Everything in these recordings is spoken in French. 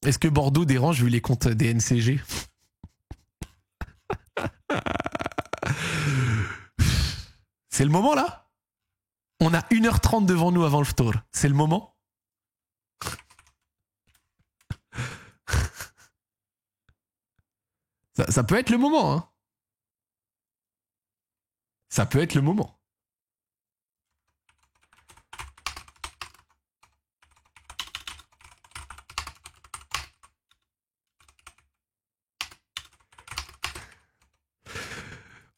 Est-ce que Bordeaux dérange vu les comptes des NCG? C'est le moment là? On a 1h30 devant nous avant le tour. C'est le moment? Ça peut être le moment, hein. Ça peut être le moment.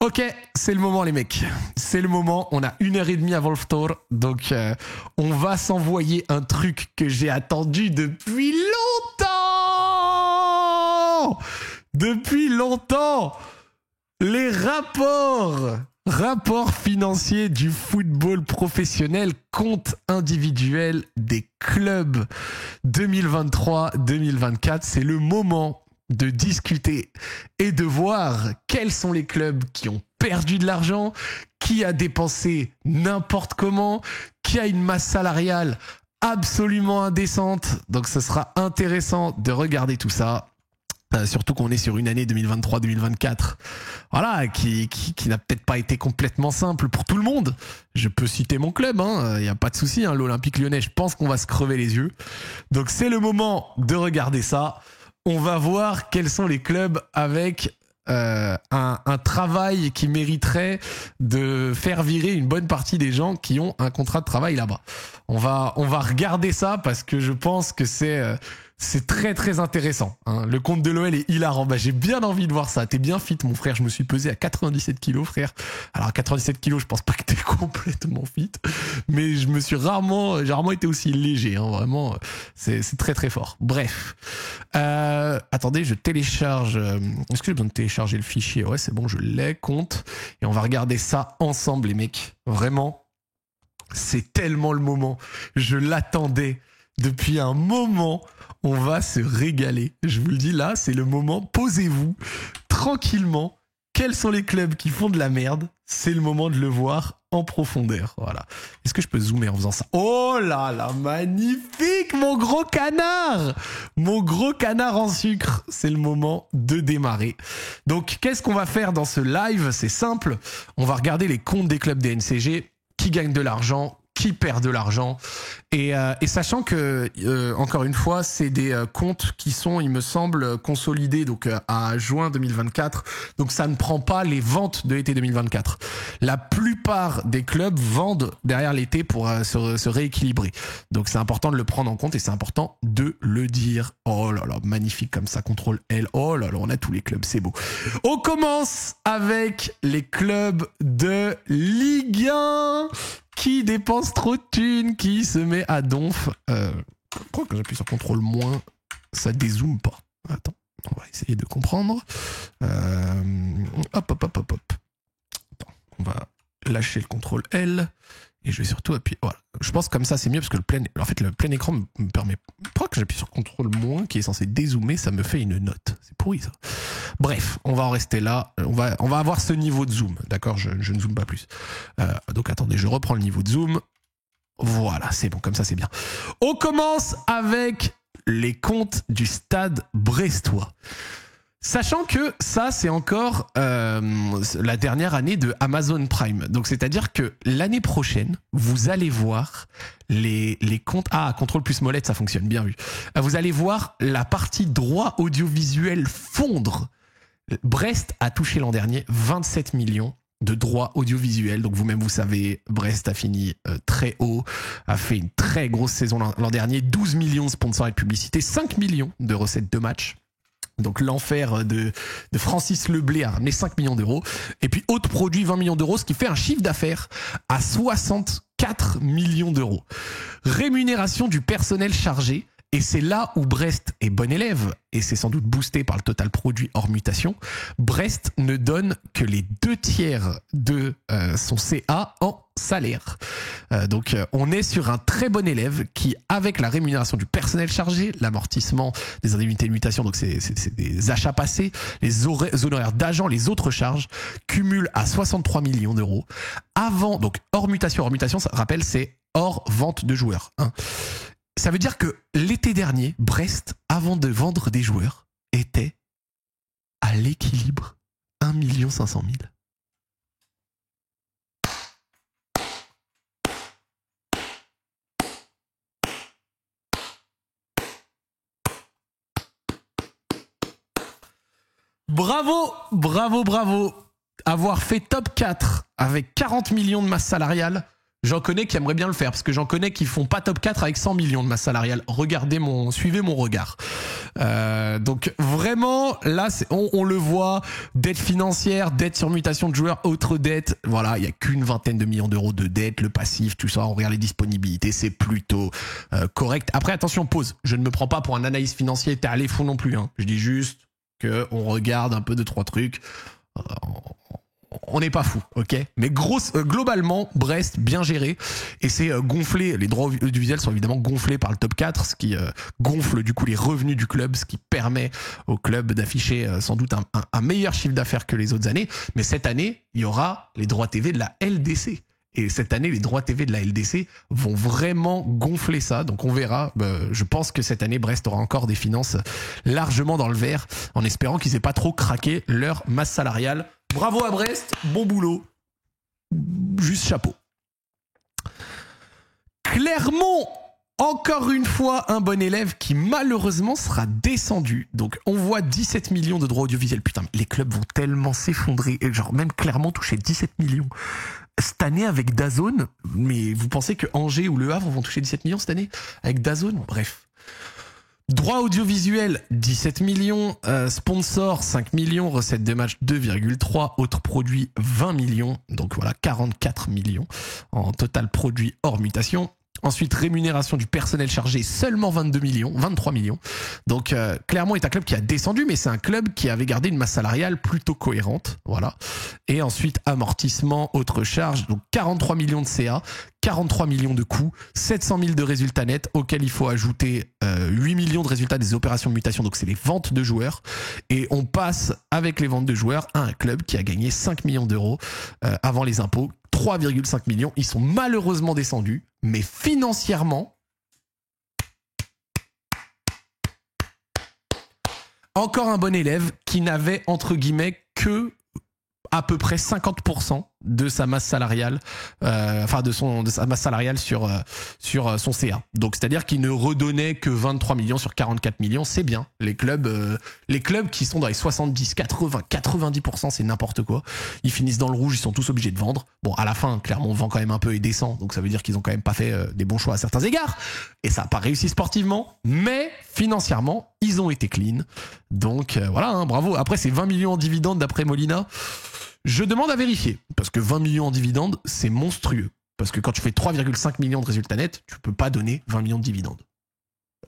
Ok, c'est le moment les mecs. C'est le moment, on a 1h30 avant le tour. Donc on va s'envoyer un truc que j'ai attendu depuis longtemps. Depuis longtemps. Les rapports financiers du football professionnel, compte individuel des clubs 2023-2024. C'est le moment de discuter et de voir quels sont les clubs qui ont perdu de l'argent, qui a dépensé n'importe comment, qui a une masse salariale absolument indécente. Donc ce sera intéressant de regarder tout ça. Surtout qu'on est sur une année 2023-2024, voilà, qui n'a peut-être pas été complètement simple pour tout le monde. Je peux citer mon club, il n'y a pas de souci, l'Olympique Lyonnais, je pense qu'on va se crever les yeux. Donc c'est le moment de regarder ça. On va voir quels sont les clubs avec un travail qui mériterait de faire virer une bonne partie des gens qui ont un contrat de travail là-bas. On va regarder ça parce que je pense que c'est très très intéressant. Le compte de l'OL est hilarant. J'ai bien envie de voir ça. T'es bien fit mon frère. Je me suis pesé à 97 kilos frère. Alors à 97 kilos je pense pas que t'es complètement fit. Mais je me suis rarement été aussi léger. Vraiment c'est très très fort. Bref. Attendez je télécharge. Est-ce que j'ai besoin de télécharger le fichier? Ouais c'est bon je l'ai. Compte. Et on va regarder ça ensemble les mecs. Vraiment. C'est tellement le moment. Je l'attendais depuis un moment. On va se régaler. Je vous le dis là, c'est le moment. Posez-vous tranquillement. Quels sont les clubs qui font de la merde? C'est le moment de le voir en profondeur. Voilà. Est-ce que je peux zoomer en faisant ça? Oh là là, magnifique, mon gros canard! Mon gros canard en sucre. C'est le moment de démarrer. Donc, qu'est-ce qu'on va faire dans ce live? C'est simple. On va regarder les comptes des clubs des NCG. Qui gagnent de l'argent? Qui perd de l'argent et sachant que encore une fois c'est des comptes qui sont il me semble consolidés donc à juin 2024 donc ça ne prend pas les ventes de l'été 2024. La plupart des clubs vendent derrière l'été pour se rééquilibrer donc c'est important de le prendre en compte et c'est important de le dire. Oh là là magnifique comme ça, contrôle L. Oh là là on a tous les clubs, c'est beau. On commence avec les clubs de Ligue 1. Qui dépense trop de thunes, qui se met à donf. Je crois que j'appuie sur CTRL-, ça dézoome pas. Attends, on va essayer de comprendre. Hop. Attends, on va lâcher le CTRL-L et je vais surtout appuyer. Voilà. Je pense que comme ça c'est mieux parce que le plein écran me permet. Je crois que j'appuie sur CTRL- qui est censé dézoomer, ça me fait une note. C'est pourri ça. Bref, on va en rester là. On va avoir ce niveau de zoom, d'accord, je ne zoome pas plus. Donc attendez, je reprends le niveau de zoom. Voilà, c'est bon, comme ça c'est bien. On commence avec les comptes du Stade brestois. Sachant que ça, c'est encore la dernière année de Amazon Prime. Donc, c'est-à-dire que l'année prochaine, vous allez voir les comptes... Ah, contrôle plus molette, ça fonctionne, bien vu. Vous allez voir la partie droit audiovisuel fondre. Brest a touché l'an dernier 27 millions de droits audiovisuels. Donc, vous-même, vous savez, Brest a fini très haut, a fait une très grosse saison l'an dernier. 12 millions de sponsors et de publicité, 5 millions de recettes de match. Donc l'enfer de Francis Leblé a ramené 5 millions d'euros. Et puis Haute Produit 20 millions d'euros, ce qui fait un chiffre d'affaires à 64 millions d'euros. Rémunération du personnel chargé. Et c'est là où Brest est bon élève, et c'est sans doute boosté par le total produit hors mutation. Brest ne donne que les 2/3 de son CA en salaire. Donc on est sur un très bon élève qui, avec la rémunération du personnel chargé, l'amortissement des indemnités de mutation, donc c'est des achats passés, les honoraires d'agents, les autres charges, cumule à 63 millions d'euros. Avant, donc hors mutation, ça rappelle, c'est hors vente de joueurs. Ça veut dire que l'été dernier, Brest, avant de vendre des joueurs, était à l'équilibre 1 500 000. Bravo, bravo, bravo. Avoir fait top 4 avec 40 millions de masse salariale, j'en connais qui aimeraient bien le faire parce que j'en connais qui font pas top 4 avec 100 millions de masse salariale. Suivez mon regard. Donc vraiment, là, on le voit, dette financière, dette sur mutation de joueurs, autres dettes. Voilà, il y a qu'une vingtaine de millions d'euros de dettes, le passif, tout ça. On regarde les disponibilités, c'est plutôt correct. Après, attention, pause. Je ne me prends pas pour un analyste financier étalé fou non plus. Hein. Je dis juste que on regarde un peu 2-3 trucs. On n'est pas fou, ok. Mais globalement, Brest, bien géré. Et c'est gonflé. Les droits audiovisuels sont évidemment gonflés par le top 4, ce qui gonfle du coup les revenus du club, ce qui permet au club d'afficher sans doute un meilleur chiffre d'affaires que les autres années. Mais cette année, il y aura les droits TV de la LDC. Et cette année, les droits TV de la LDC vont vraiment gonfler ça. Donc on verra. Je pense que cette année, Brest aura encore des finances largement dans le vert, en espérant qu'ils aient pas trop craqué leur masse salariale. Bravo à Brest, bon boulot. Juste chapeau. Clermont, encore une fois, un bon élève qui malheureusement sera descendu. Donc on voit 17 millions de droits audiovisuels. Putain, les clubs vont tellement s'effondrer. Genre même Clermont touchait 17 millions. Cette année avec DAZN, mais vous pensez que Angers ou Le Havre vont toucher 17 millions cette année avec DAZN? Bref. Droits audiovisuels, 17 millions. Sponsors, 5 millions. Recettes de match, 2,3. Autres produits, 20 millions. Donc voilà, 44 millions en total produit hors mutation. Ensuite, rémunération du personnel chargé, seulement 22 millions, 23 millions. Donc, Clermont est un club qui a descendu, mais c'est un club qui avait gardé une masse salariale plutôt cohérente. Voilà. Et ensuite, amortissement, autres charges. Donc, 43 millions de CA, 43 millions de coûts, 700 000 de résultats nets, auxquels il faut ajouter 8 millions de résultats des opérations de mutation. Donc, c'est les ventes de joueurs. Et on passe, avec les ventes de joueurs, à un club qui a gagné 5 millions d'euros avant les impôts. 3,5 millions. Ils sont malheureusement descendus, mais financièrement, encore un bon élève qui n'avait, entre guillemets, que à peu près 50% de sa masse salariale, de sa masse salariale sur son CA. Donc c'est-à-dire qu'il ne redonnait que 23 millions sur 44 millions, c'est bien. Les clubs qui sont dans les 70, 80, 90%, c'est n'importe quoi. Ils finissent dans le rouge, ils sont tous obligés de vendre. Bon, à la fin, Clermont vend quand même un peu et descend, donc ça veut dire qu'ils ont quand même pas fait des bons choix à certains égards. Et ça n'a pas réussi sportivement, mais financièrement, ils ont été clean. Donc voilà, hein, bravo. Après, c'est 20 millions en dividendes d'après Molina. Je demande à vérifier, parce que 20 millions en dividendes, c'est monstrueux. Parce que quand tu fais 3,5 millions de résultats nets, tu peux pas donner 20 millions de dividendes.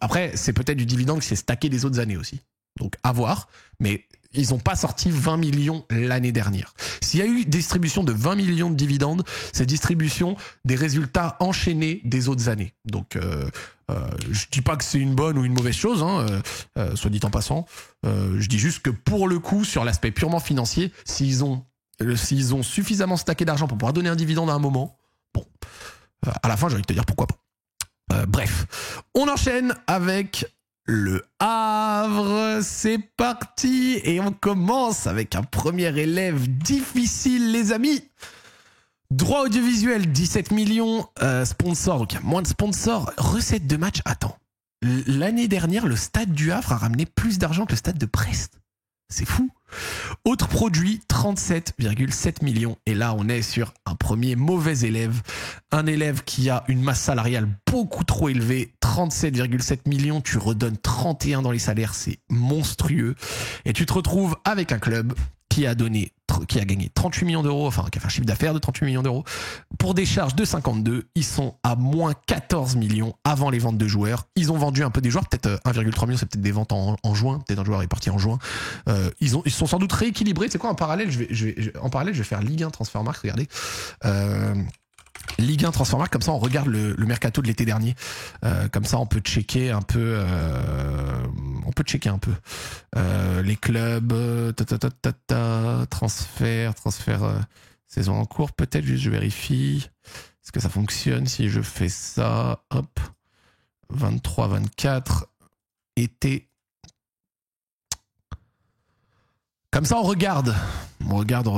Après, c'est peut-être du dividende qui s'est stacké des autres années aussi. Donc, à voir. Mais ils n'ont pas sorti 20 millions l'année dernière. S'il y a eu distribution de 20 millions de dividendes, c'est distribution des résultats enchaînés des autres années. Donc, je dis pas que c'est une bonne ou une mauvaise chose, hein, soit dit en passant. Je dis juste que pour le coup, sur l'aspect purement financier, s'ils ont suffisamment stacké d'argent pour pouvoir donner un dividende à un moment, bon, à la fin, j'ai envie de te dire pourquoi pas. Bref, on enchaîne avec le Havre. C'est parti et on commence avec un premier élève difficile, les amis. Droit audiovisuel, 17 millions. Sponsors, donc il y a moins de sponsors. Recettes de match, attends. L'année dernière, le stade du Havre a ramené plus d'argent que le stade de Brest. C'est fou. Autre produit, 37,7 millions. Et là, on est sur un premier mauvais élève. Un élève qui a une masse salariale beaucoup trop élevée. 37,7 millions, tu redonnes 31 dans les salaires. C'est monstrueux. Et tu te retrouves avec un club qui a gagné 38 millions d'euros, enfin qui a fait un chiffre d'affaires de 38 millions d'euros, pour des charges de 52, ils sont à moins 14 millions avant les ventes de joueurs. Ils ont vendu un peu des joueurs, peut-être 1,3 million, c'est peut-être des ventes en juin, peut-être un joueur est parti en juin. Ils sont sans doute rééquilibrés. C'est quoi en parallèle, je vais faire Ligue 1 Transfermarkt, regardez. Ligue 1 Transfermarkt, comme ça on regarde le mercato de l'été dernier, comme ça on peut checker un peu les clubs, transfert saison en cours, peut-être juste je vérifie est-ce que ça fonctionne si je fais ça, hop, 23-24, été. Comme ça, on regarde. On regarde.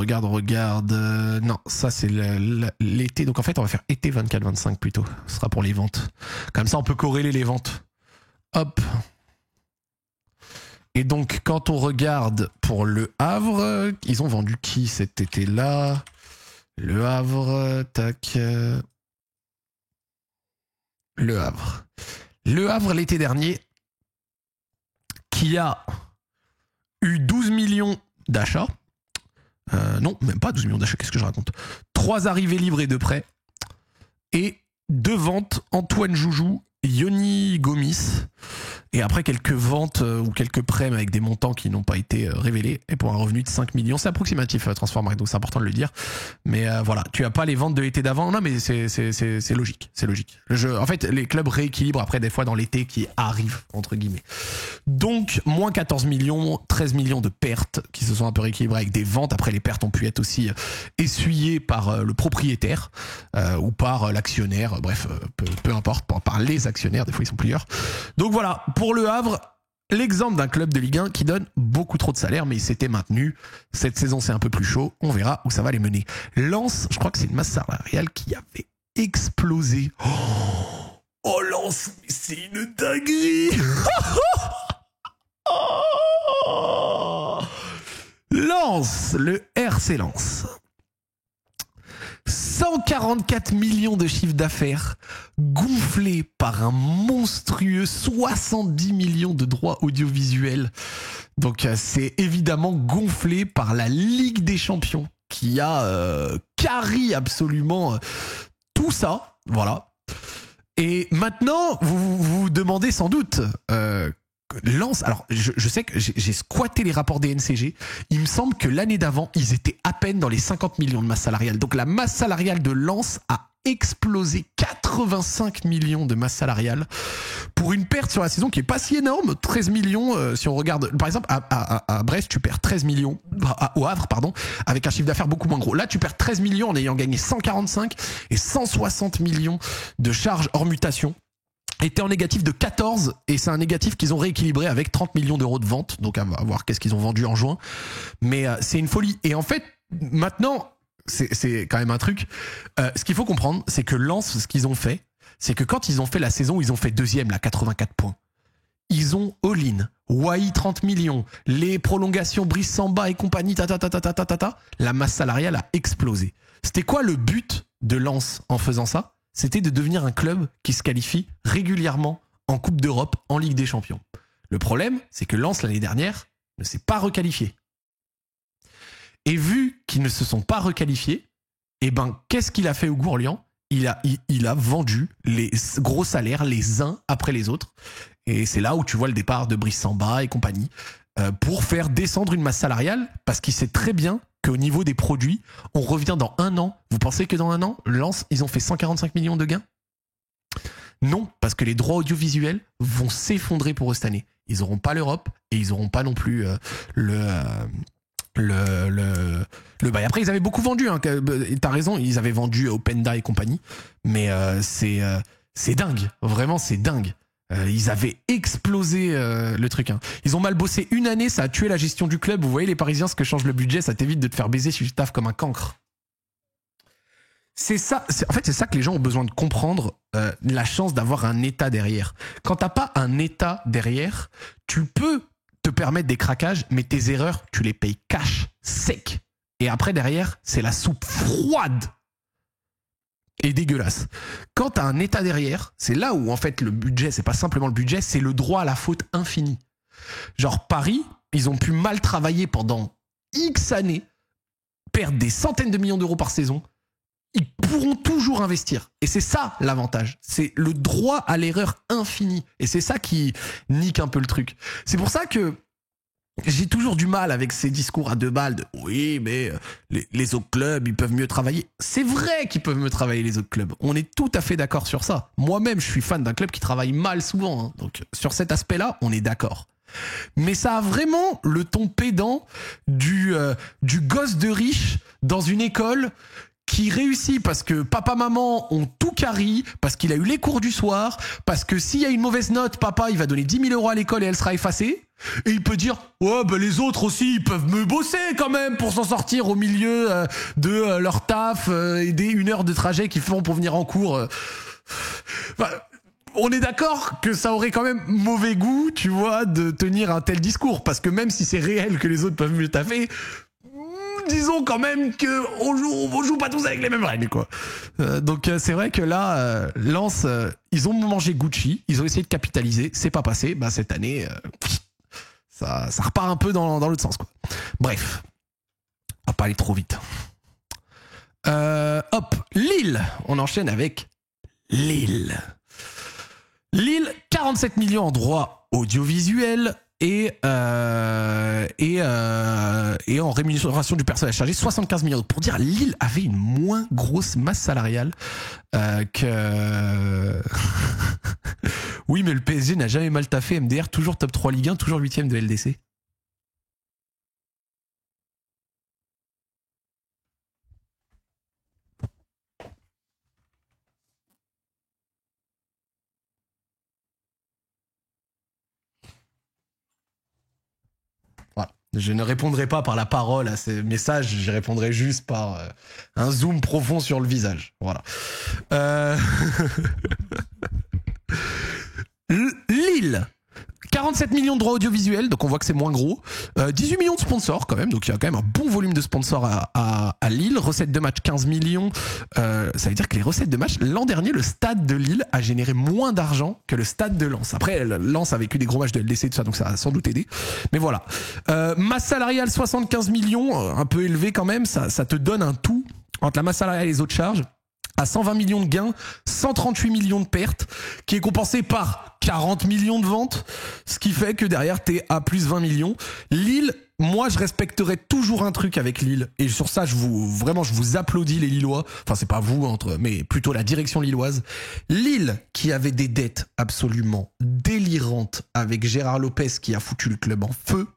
Non, ça, c'est l'été. Donc, en fait, on va faire été 24-25 plutôt. Ce sera pour les ventes. Comme ça, on peut corréler les ventes. Hop. Et donc, quand on regarde pour Le Havre, ils ont vendu qui cet été-là? Le Havre, tac. Le Havre. Le Havre, l'été dernier, qui a eu 12 millions d'achats. Non, même pas 12 millions d'achats, qu'est-ce que je raconte? 3 arrivées libres et 2 prêts. Et 2 ventes, Antoine Joujou, Yoni Gomis. Et après quelques ventes ou quelques prêts mais avec des montants qui n'ont pas été révélés. Et pour un revenu de 5 millions. C'est approximatif, Transfermarkt, donc c'est important de le dire. Mais voilà, tu as pas les ventes de l'été d'avant. Non, mais c'est logique. C'est logique. En fait, les clubs rééquilibrent après des fois dans l'été qui arrive, entre guillemets. Donc, moins 14 millions, 13 millions de pertes qui se sont un peu rééquilibrées avec des ventes. Après, les pertes ont pu être aussi essuyées par le propriétaire ou par l'actionnaire. Bref, peu importe, par les actionnaires. Des fois, ils sont plusieurs. Donc voilà, pour Le Havre, l'exemple d'un club de Ligue 1 qui donne beaucoup trop de salaire, mais il s'était maintenu. Cette saison, c'est un peu plus chaud. On verra où ça va les mener. Lens, je crois que c'est une masse salariale qui avait explosé. Oh Lens, mais c'est une dinguerie. Lens, le RC Lens. 144 millions de chiffre d'affaires gonflés par un monstrueux 70 millions de droits audiovisuels. Donc c'est évidemment gonflé par la Ligue des Champions qui a carry absolument tout ça. Voilà. Et maintenant, vous vous demandez sans doute... Lens, alors je sais que j'ai squatté les rapports des NCG. Il me semble que l'année d'avant, ils étaient à peine dans les 50 millions de masse salariale. Donc la masse salariale de Lens a explosé, 85 millions de masse salariale pour une perte sur la saison qui est pas si énorme. 13 millions, si on regarde, par exemple à Brest, tu perds 13 millions, au Havre, pardon, avec un chiffre d'affaires beaucoup moins gros. Là, tu perds 13 millions en ayant gagné 145 et 160 millions de charges hors mutation. Était en négatif de 14 et c'est un négatif qu'ils ont rééquilibré avec 30 millions d'euros de vente. Donc à voir qu'est-ce qu'ils ont vendu en juin. Mais c'est une folie. Et en fait, maintenant, c'est quand même un truc. Ce qu'il faut comprendre, c'est que Lens, ce qu'ils ont fait, c'est que quand ils ont fait la saison, ils ont fait deuxième, là, 84 points. Ils ont all-in, Wai 30 millions, les prolongations Brice Samba et compagnie, la masse salariale a explosé. C'était quoi le but de Lens en faisant ça? C'était de devenir un club qui se qualifie régulièrement en Coupe d'Europe, en Ligue des Champions. Le problème, c'est que Lens, l'année dernière, ne s'est pas requalifié. Et vu qu'ils ne se sont pas requalifiés, eh ben, qu'est-ce qu'il a fait au Gourlian ? Il a vendu les gros salaires les uns après les autres. Et c'est là où tu vois le départ de Brice Samba et compagnie pour faire descendre une masse salariale parce qu'il sait très bien qu'au niveau des produits, on revient dans un an. Vous pensez que dans un an, Lens, ils ont fait 145 millions de gains ? Non, parce que les droits audiovisuels vont s'effondrer pour eux cette année. Ils n'auront pas l'Europe et ils n'auront pas non plus le bail. Après, ils avaient beaucoup vendu. Hein. T'as raison, ils avaient vendu Openda et compagnie. Mais c'est dingue. Vraiment, c'est dingue. Ils avaient explosé le truc. Hein. Ils ont mal bossé une année, ça a tué la gestion du club. Vous voyez les Parisiens, ce que change le budget, ça t'évite de te faire baiser si tu taffes comme un cancre. C'est ça. En fait, c'est ça que les gens ont besoin de comprendre. La chance d'avoir un État derrière. Quand t'as pas un État derrière, tu peux te permettre des craquages, mais tes erreurs, tu les payes cash, sec. Et après, derrière, c'est la soupe froide et dégueulasse. Quand t'as un État derrière, c'est là où en fait le budget, c'est pas simplement le budget, c'est le droit à la faute infini. Genre Paris, ils ont pu mal travailler pendant X années, perdre des centaines de millions d'euros par saison, ils pourront toujours investir. Et c'est ça l'avantage. C'est le droit à l'erreur infinie. Et c'est ça qui nique un peu le truc. C'est pour ça que j'ai toujours du mal avec ces discours à deux balles de oui, mais les autres clubs, ils peuvent mieux travailler. C'est vrai qu'ils peuvent mieux travailler, les autres clubs. On est tout à fait d'accord sur ça. Moi-même, je suis fan d'un club qui travaille mal souvent. Hein. Donc, sur cet aspect-là, on est d'accord. Mais ça a vraiment le ton pédant du gosse de riche dans une école qui réussit parce que papa, maman ont tout carry, parce qu'il a eu les cours du soir, parce que s'il y a une mauvaise note, papa, il va donner 10 000 € à l'école et elle sera effacée. Et il peut dire, ouais, bah les autres aussi, ils peuvent me bosser quand même pour s'en sortir au milieu de leur taf et des 1 heure de trajet qu'ils font pour venir en cours. Enfin, on est d'accord que ça aurait quand même mauvais goût, tu vois, de tenir un tel discours. Parce que même si c'est réel que les autres peuvent mieux taffer, disons quand même que on joue pas tous avec les mêmes règles, quoi. Donc c'est vrai que là, Lens, ils ont mangé Gucci, ils ont essayé de capitaliser, c'est pas passé. Bah cette année, ça repart un peu dans l'autre sens, quoi. Bref, on va pas aller trop vite. Hop, Lille, on enchaîne avec Lille. Lille, 47 millions en droits audiovisuels et en rémunération du personnel chargé, 75 millions. Pour dire, Lille avait une moins grosse masse salariale que... Oui, mais le PSG n'a jamais mal taffé. MDR, toujours top 3 Ligue 1, toujours 8ème de LDC. Voilà. Je ne répondrai pas par la parole à ces messages, j'y répondrai juste par un zoom profond sur le visage. Voilà. Lille, 47 millions de droits audiovisuels, donc on voit que c'est moins gros. 18 millions de sponsors quand même, donc il y a quand même un bon volume de sponsors à Lille. Recettes de match 15 millions. Ça veut dire que les recettes de match, l'an dernier, le stade de Lille a généré moins d'argent que le stade de Lens. Après, Lens a vécu des gros matchs de LDC, tout ça, donc ça a sans doute aidé. Mais voilà. Masse salariale 75 millions, un peu élevé quand même. Ça te donne un tout entre la masse salariale et les autres charges à 120 millions de gains, 138 millions de pertes, qui est compensé par 40 millions de ventes, ce qui fait que derrière, t'es à plus 20 millions. Lille, moi, je respecterai toujours un truc avec Lille, et sur ça, je vous applaudis les Lillois, enfin, c'est pas vous, mais plutôt la direction lilloise. Lille, qui avait des dettes absolument délirantes avec Gérard Lopez, qui a foutu le club en feu,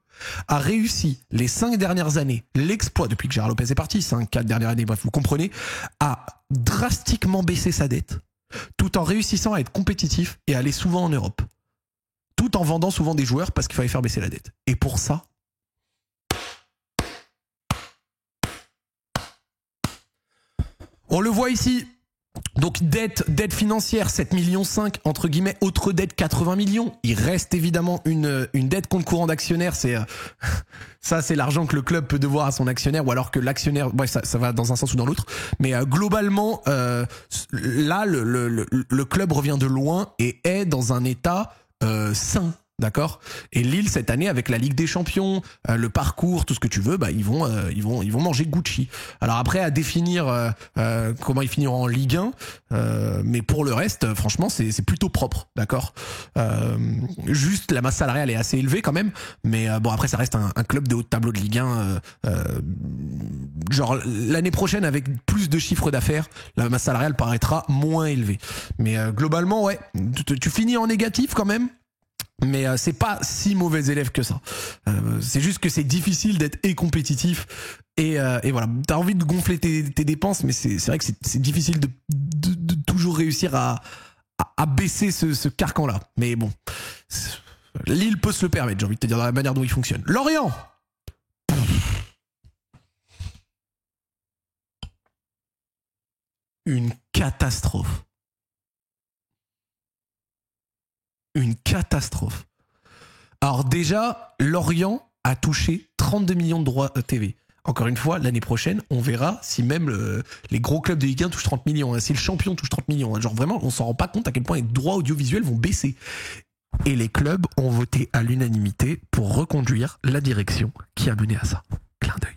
a réussi les 5 dernières années, l'exploit depuis que Gérard Lopez est parti, 5-4 dernières années, bref, vous comprenez, à drastiquement baisser sa dette, tout en réussissant à être compétitif et à aller souvent en Europe, tout en vendant souvent des joueurs parce qu'il fallait faire baisser la dette. Et pour ça, on le voit ici. Donc dette financière 7,5 millions entre guillemets, autre dette 80 millions. Il reste évidemment une dette compte courant d'actionnaire, c'est ça, c'est l'argent que le club peut devoir à son actionnaire, ou alors que l'actionnaire, bref, ça va dans un sens ou dans l'autre, mais globalement là le club revient de loin et est dans un état sain. D'accord. Et Lille cette année avec la Ligue des Champions, le parcours, tout ce que tu veux, bah ils vont manger Gucci. Alors après à définir comment ils finiront en Ligue 1, mais pour le reste, franchement c'est plutôt propre, d'accord. Juste la masse salariale est assez élevée quand même, mais bon après ça reste un club de haut de tableau de Ligue 1. Genre l'année prochaine avec plus de chiffre d'affaires, la masse salariale paraîtra moins élevée. Mais globalement ouais, tu finis en négatif quand même. Mais c'est pas si mauvais élève que ça. C'est juste que c'est difficile d'être compétitif et voilà. T'as envie de gonfler tes dépenses, mais c'est vrai que c'est difficile de toujours réussir à baisser ce carcan-là. Mais bon, Lille peut se le permettre, j'ai envie de te dire, dans la manière dont il fonctionne. Lorient. Une catastrophe. Une catastrophe. Alors déjà, Lorient a touché 32 millions de droits TV. Encore une fois, l'année prochaine, on verra si même les gros clubs de Ligue 1 touchent 30 millions. Hein, si le champion touche 30 millions. Hein, genre vraiment, on s'en rend pas compte à quel point les droits audiovisuels vont baisser. Et les clubs ont voté à l'unanimité pour reconduire la direction qui a mené à ça. Clin d'œil.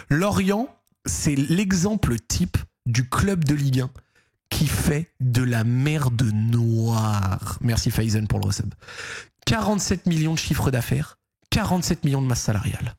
Lorient, c'est l'exemple type du club de Ligue 1 qui fait de la merde noire. Merci Faizen pour le resub. 47 millions de chiffre d'affaires, 47 millions de masse salariale.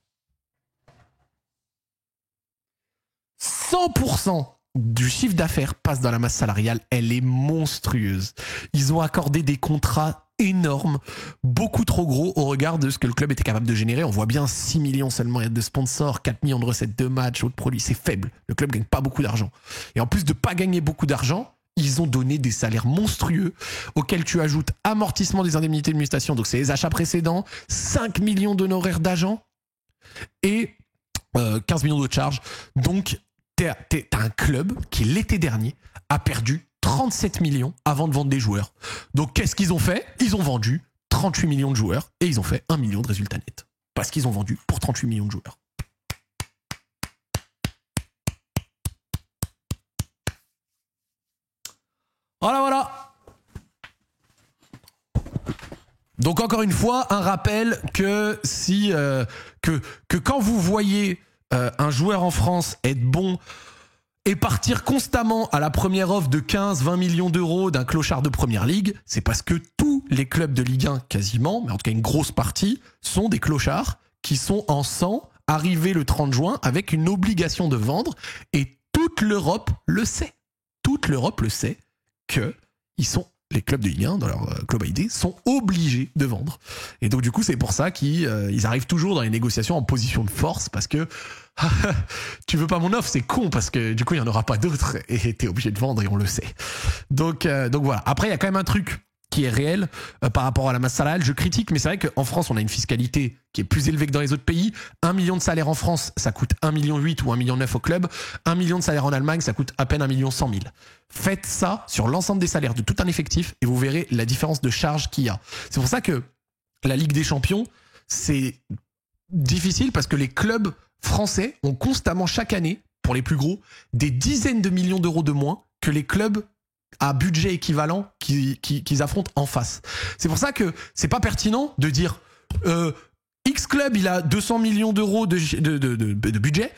100% du chiffre d'affaires passe dans la masse salariale, elle est monstrueuse. Ils ont accordé des contrats énorme, beaucoup trop gros au regard de ce que le club était capable de générer. On voit bien 6 millions seulement de sponsors, 4 millions de recettes de matchs, autres produits, c'est faible. Le club gagne pas beaucoup d'argent. Et en plus de pas gagner beaucoup d'argent, ils ont donné des salaires monstrueux auxquels tu ajoutes amortissement des indemnités de mutation, donc c'est les achats précédents, 5 millions d'honoraires d'agents et 15 millions de charges. Donc t'as un club qui l'été dernier a perdu 37 millions avant de vendre des joueurs. Donc qu'est-ce qu'ils ont fait? Ils ont vendu 38 millions de joueurs et ils ont fait 1 million de résultats nets. Parce qu'ils ont vendu pour 38 millions de joueurs. Voilà. Donc encore une fois, un rappel que si que quand vous voyez un joueur en France être bon et partir constamment à la première offre de 15-20 millions d'euros d'un clochard de première ligue, c'est parce que tous les clubs de Ligue 1 quasiment, mais en tout cas une grosse partie, sont des clochards qui sont en sang arrivés le 30 juin avec une obligation de vendre et toute l'Europe le sait. Toute l'Europe le sait que les clubs de Ligue 1, dans leur globalité, sont obligés de vendre. Et donc, du coup, c'est pour ça qu'ils arrivent toujours dans les négociations en position de force, parce que tu veux pas mon offre, c'est con, parce que du coup, il y en aura pas d'autres, et t'es obligé de vendre, et on le sait. Donc voilà. Après, il y a quand même un truc qui est réel par rapport à la masse salariale. Je critique, mais c'est vrai qu'en France, on a une fiscalité qui est plus élevée que dans les autres pays. 1 million de salaires en France, ça coûte 1,8 million ou 1,9 million au club. 1 million de salaires en Allemagne, ça coûte à peine 1,1 million. Faites ça sur l'ensemble des salaires de tout un effectif et vous verrez la différence de charge qu'il y a. C'est pour ça que la Ligue des Champions, c'est difficile parce que les clubs français ont constamment chaque année, pour les plus gros, des dizaines de millions d'euros de moins que les clubs à budget équivalent qu'ils affrontent en face. C'est pour ça que c'est pas pertinent de dire X club il a 200 millions d'euros de budget,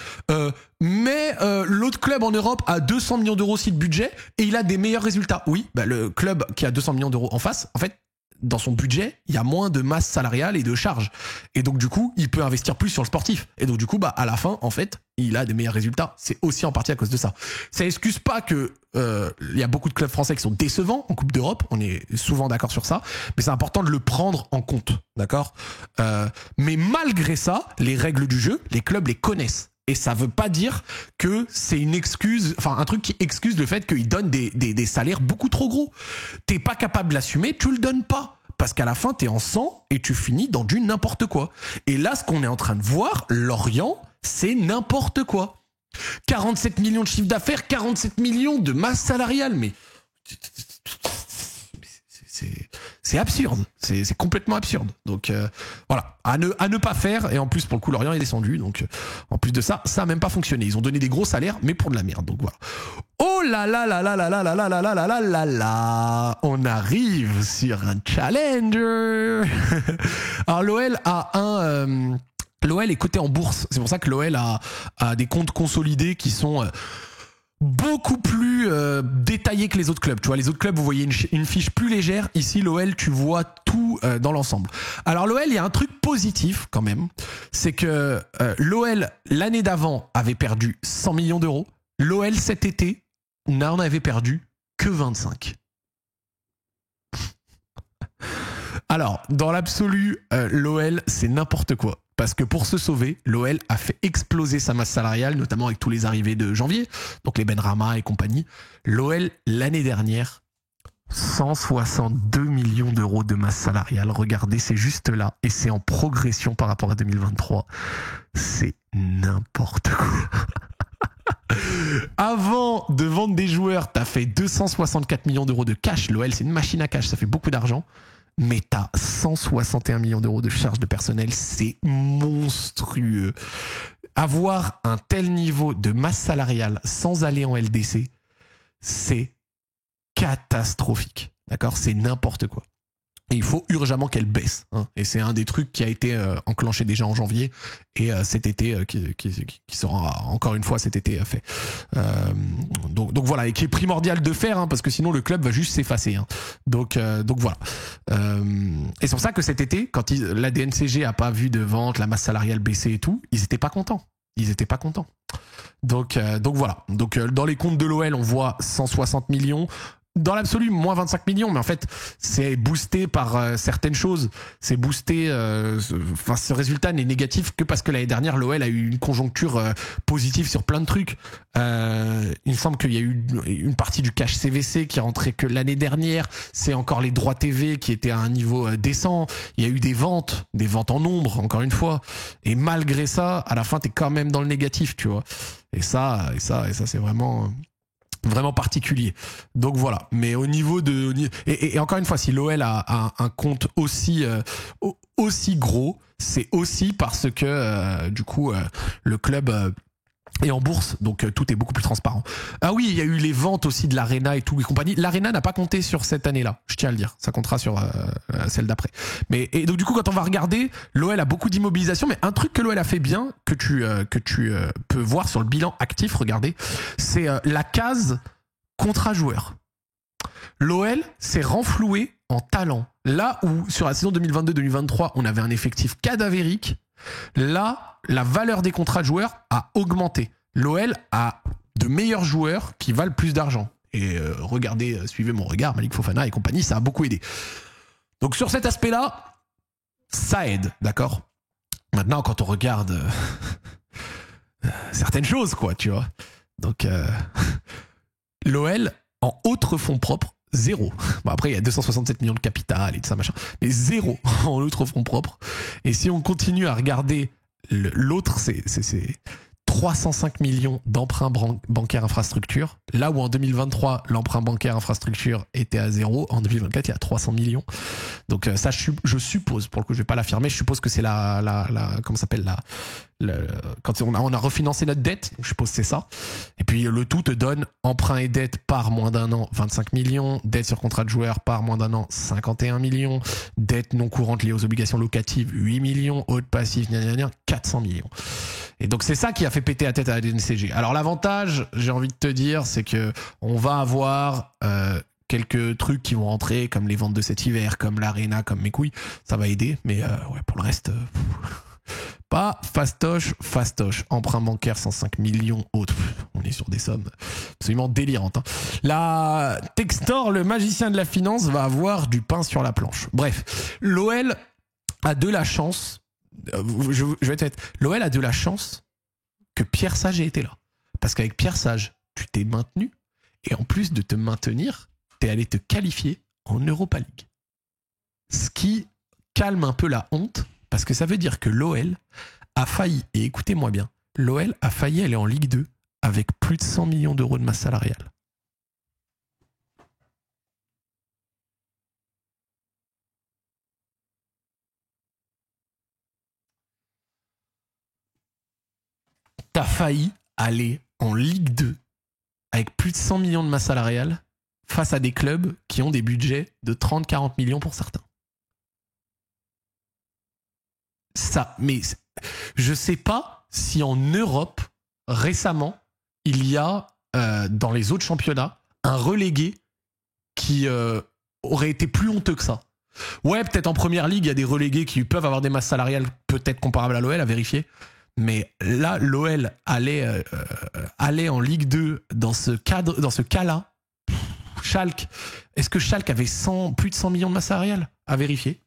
mais l'autre club en Europe a 200 millions d'euros aussi de budget et il a des meilleurs résultats. Oui, bah le club qui a 200 millions d'euros en face, en fait, dans son budget, il y a moins de masse salariale et de charges. Et donc, du coup, il peut investir plus sur le sportif. Et donc, du coup, bah, à la fin, en fait, il a des meilleurs résultats. C'est aussi en partie à cause de ça. Ça excuse pas que il y a beaucoup de clubs français qui sont décevants en Coupe d'Europe. On est souvent d'accord sur ça. Mais c'est important de le prendre en compte. D'accord? Mais malgré ça, les règles du jeu, les clubs les connaissent. Et ça veut pas dire que c'est une excuse, enfin un truc qui excuse le fait qu'ils donnent des salaires beaucoup trop gros. T'es pas capable de l'assumer, tu le donnes pas. Parce qu'à la fin, t'es en sang et tu finis dans du n'importe quoi. Et là, ce qu'on est en train de voir, Lorient, c'est n'importe quoi. 47 millions de chiffre d'affaires, 47 millions de masse salariale, mais c'est absurde, c'est complètement absurde. Donc voilà, à ne pas faire. Et en plus, pour le coup, Lorient est descendu. Donc en plus de ça, ça a même pas fonctionné. Ils ont donné des gros salaires, mais pour de la merde. Donc voilà. Oh là là là là là là là là là là là là là là, on arrive sur un challenger. Alors l'OL a l'OL est coté en bourse. C'est pour ça que l'OL a des comptes consolidés qui sont beaucoup plus détaillé que les autres clubs. Tu vois, les autres clubs, vous voyez une fiche plus légère. Ici, l'OL, tu vois tout dans l'ensemble. Alors, l'OL, il y a un truc positif quand même. C'est que l'OL, l'année d'avant, avait perdu 100 millions d'euros. L'OL, cet été, n'en avait perdu que 25. Alors, dans l'absolu, l'OL, c'est n'importe quoi. Parce que pour se sauver, l'OL a fait exploser sa masse salariale, notamment avec tous les arrivées de janvier, donc les Benrahma et compagnie. L'OL, l'année dernière, 162 millions d'euros de masse salariale. Regardez, c'est juste là. Et c'est en progression par rapport à 2023. C'est n'importe quoi. Avant de vendre des joueurs, t'as fait 264 millions d'euros de cash. L'OL, c'est une machine à cash, ça fait beaucoup d'argent. Mais t'as 161 millions d'euros de charges de personnel, c'est monstrueux. Avoir un tel niveau de masse salariale sans aller en LDC, c'est catastrophique. D'accord? C'est n'importe quoi. Et il faut urgemment qu'elle baisse. Hein. Et c'est un des trucs qui a été enclenché déjà en janvier et cet été, qui sera encore une fois cet été fait. Donc voilà, et qui est primordial de faire, hein, parce que sinon le club va juste s'effacer. Hein. Donc voilà. Et c'est pour ça que cet été, quand la DNCG a pas vu de vente, la masse salariale baisser et tout, ils étaient pas contents. Donc voilà. Donc dans les comptes de l'OL, on voit 160 millions. dans l'absolu, moins 25 millions, mais en fait, c'est boosté par certaines choses. C'est boosté. Enfin, ce résultat n'est négatif que parce que l'année dernière, l'OL a eu une conjoncture positive sur plein de trucs. Il me semble qu'il y a eu une partie du cash CVC qui est rentrée que l'année dernière. C'est encore les droits TV qui étaient à un niveau décent. Il y a eu des ventes en nombre, encore une fois. Et malgré ça, à la fin, t'es quand même dans le négatif, tu vois. Et ça, c'est vraiment particulier. Donc voilà. Mais au niveau de... Et encore une fois, si l'OL a un compte aussi gros, c'est aussi parce que du coup, le club... est en bourse, donc tout est beaucoup plus transparent. Ah oui, il y a eu les ventes aussi de l'Arena et tout et compagnie. L'Arena n'a pas compté sur cette année-là, je tiens à le dire. Ça comptera sur celle d'après. Et donc du coup, quand on va regarder, l'OL a beaucoup d'immobilisation, mais un truc que l'OL a fait bien, que tu peux voir sur le bilan actif, regardez, c'est la case contrat joueur. L'OL s'est renfloué en talent. Là où, sur la saison 2022-2023, on avait un effectif cadavérique, là, la valeur des contrats de joueurs a augmenté. L'OL a de meilleurs joueurs qui valent plus d'argent. Et regardez, suivez mon regard, Malik Fofana et compagnie, ça a beaucoup aidé. Donc sur cet aspect-là, ça aide, d'accord ? Maintenant, quand on regarde certaines choses, quoi, tu vois. Donc, l'OL, en autres fonds propres, 0. Bon, après, il y a 267 millions de capital et tout ça, machin. Mais 0 en autres fonds propres. Et si on continue à regarder l'autre, c'est 305 millions d'emprunts bancaires infrastructure. Là où en 2023, l'emprunt bancaire infrastructure était à 0, en 2024, il y a 300 millions. Donc ça, je suppose, pour le coup, je vais pas l'affirmer, je suppose que c'est comment ça s'appelle, quand on a refinancé notre dette, donc je suppose que c'est ça. Et puis le tout te donne emprunt et dette par moins d'un an, 25 millions, dette sur contrat de joueur par moins d'un an, 51 millions, dette non courante liée aux obligations locatives, 8 millions, haute passif, 400 millions. Et donc c'est ça qui a fait péter la tête à la DNCG. Alors l'avantage, j'ai envie de te dire, c'est que on va avoir quelques trucs qui vont rentrer, comme les ventes de cet hiver, comme l'Arena, comme mes couilles. Ça va aider, mais ouais, pour le reste, pas fastoche. Emprunt bancaire 105 millions, autres. On est sur des sommes absolument délirantes. Hein. La Textor, le magicien de la finance, va avoir du pain sur la planche. Bref, l'OL a de la chance. Je vais être honnête. L'OL a de la chance que Pierre Sage ait été là. Parce qu'avec Pierre Sage, tu t'es maintenu. Et en plus de te maintenir, t'es allé te qualifier en Europa League. Ce qui calme un peu la honte. Parce que ça veut dire que l'OL a failli, et écoutez-moi bien, l'OL a failli aller en Ligue 2 avec plus de 100 millions d'euros de masse salariale. T'as failli aller en Ligue 2 avec plus de 100 millions de masse salariale face à des clubs qui ont des budgets de 30-40 millions pour certains. Ça, mais je sais pas si en Europe, récemment, il y a dans les autres championnats un relégué qui aurait été plus honteux que ça. Ouais, peut-être en première ligue, il y a des relégués qui peuvent avoir des masses salariales peut-être comparables à l'OL, à vérifier. Mais là, l'OL allait en Ligue 2 dans ce cas-là. Schalke, est-ce que Schalke avait plus de 100 millions de masse salariale ? À vérifier.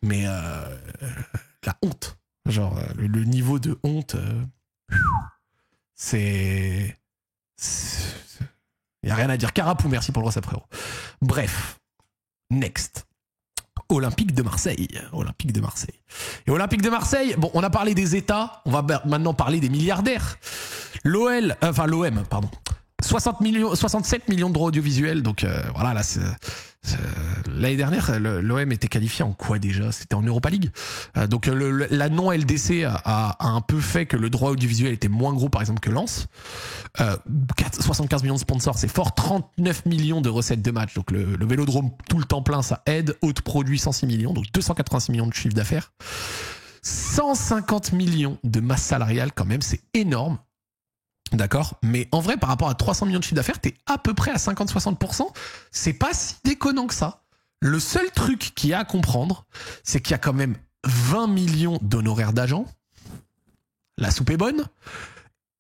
Mais la honte, genre le niveau de honte, c'est... Il n'y a rien à dire. Carapou, merci pour le WhatsApp, frérot. Bref, next. Olympique de Marseille. Et Olympique de Marseille, bon, on a parlé des États, on va maintenant parler des milliardaires. l'OM, pardon. 67 millions de droits audiovisuels, donc voilà, là, l'année dernière, l'OM était qualifié en quoi déjà ? C'était en Europa League. Donc la non-LDC a un peu fait que le droit audiovisuel était moins gros, par exemple, que Lens. 75 millions de sponsors, c'est fort. 39 millions de recettes de match. Donc le Vélodrome tout le temps plein, ça aide. Haute produit, 106 millions. Donc 286 millions de chiffre d'affaires. 150 millions de masse salariale, quand même, c'est énorme. D'accord, mais en vrai, par rapport à 300 millions de chiffre d'affaires, t'es à peu près à 50-60%. C'est pas si déconnant que ça. Le seul truc qu'il y a à comprendre, c'est qu'il y a quand même 20 millions d'honoraires d'agents. La soupe est bonne.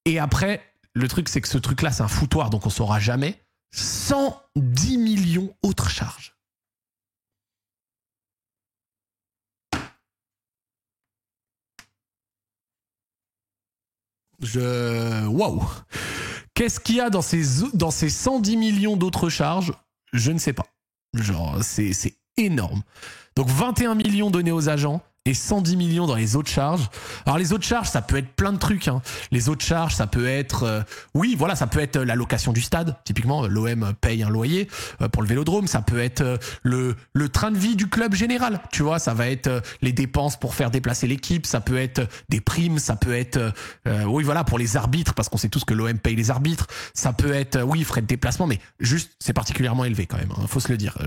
Et après, le truc, c'est que ce truc-là, c'est un foutoir, donc on saura jamais. 110 millions autres charges. Waouh. Qu'est-ce qu'il y a dans ces 110 millions d'autres charges? Je ne sais pas. Genre, c'est énorme. Donc 21 millions donnés aux agents et 110 millions dans les autres charges. Alors les autres charges, ça peut être plein de trucs. Hein. Les autres charges, ça peut être... oui, voilà, ça peut être la location du stade. Typiquement, l'OM paye un loyer pour le Vélodrome. Ça peut être le train de vie du club général. Tu vois, ça va être les dépenses pour faire déplacer l'équipe. Ça peut être des primes. Ça peut être... oui, voilà, pour les arbitres, parce qu'on sait tous que l'OM paye les arbitres. Ça peut être... oui, frais de déplacement, mais juste, c'est particulièrement élevé quand même. Hein, faut se le dire.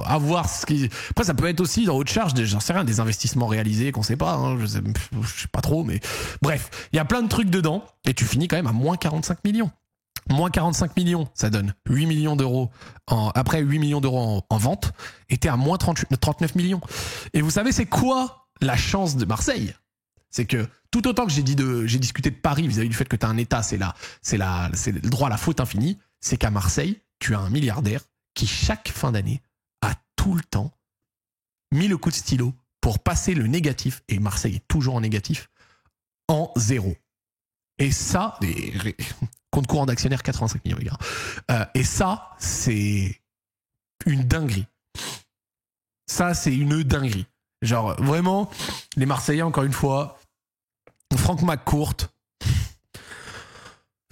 À voir ce qui... Après, ça peut être aussi dans autre charge, j'en sais rien, des investissements réalisés qu'on sait pas, hein, je sais pas trop, mais bref, il y a plein de trucs dedans et tu finis quand même à moins 45 millions. Moins 45 millions, ça donne 8 millions d'euros après 8 millions d'euros en vente, et t'es à moins 39 millions. Et vous savez, c'est quoi la chance de Marseille? C'est que tout autant que j'ai discuté de Paris vis-à-vis du fait que t'as un État, c'est le droit à la faute infinie, c'est qu'à Marseille, tu as un milliardaire qui chaque fin d'année a tout le temps mis le coup de stylo pour passer le négatif, et Marseille est toujours en négatif, en zéro. Et ça, compte courant d'actionnaire 85 millions, les gars. Et ça, c'est une dinguerie. Ça, c'est une dinguerie. Genre, vraiment, les Marseillais, encore une fois, Franck McCourt,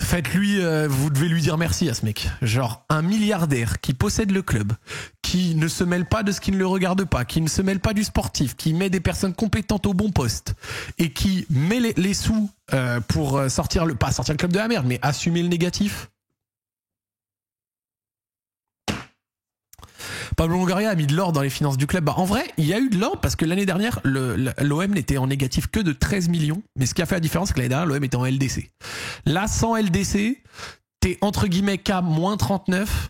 faites-lui, vous devez lui dire merci à ce mec. Genre, un milliardaire qui possède le club, qui ne se mêle pas de ce qui ne le regarde pas, qui ne se mêle pas du sportif, qui met des personnes compétentes au bon poste et qui met les sous pour pas sortir le club de la merde, mais assumer le négatif. Pablo Longoria a mis de l'or dans les finances du club. Bah, en vrai, il y a eu de l'or parce que l'année dernière, l'OM n'était en négatif que de 13 millions. Mais ce qui a fait la différence, c'est que l'année dernière, l'OM était en LDC. Là, sans LDC, t'es entre guillemets qu'à moins 39.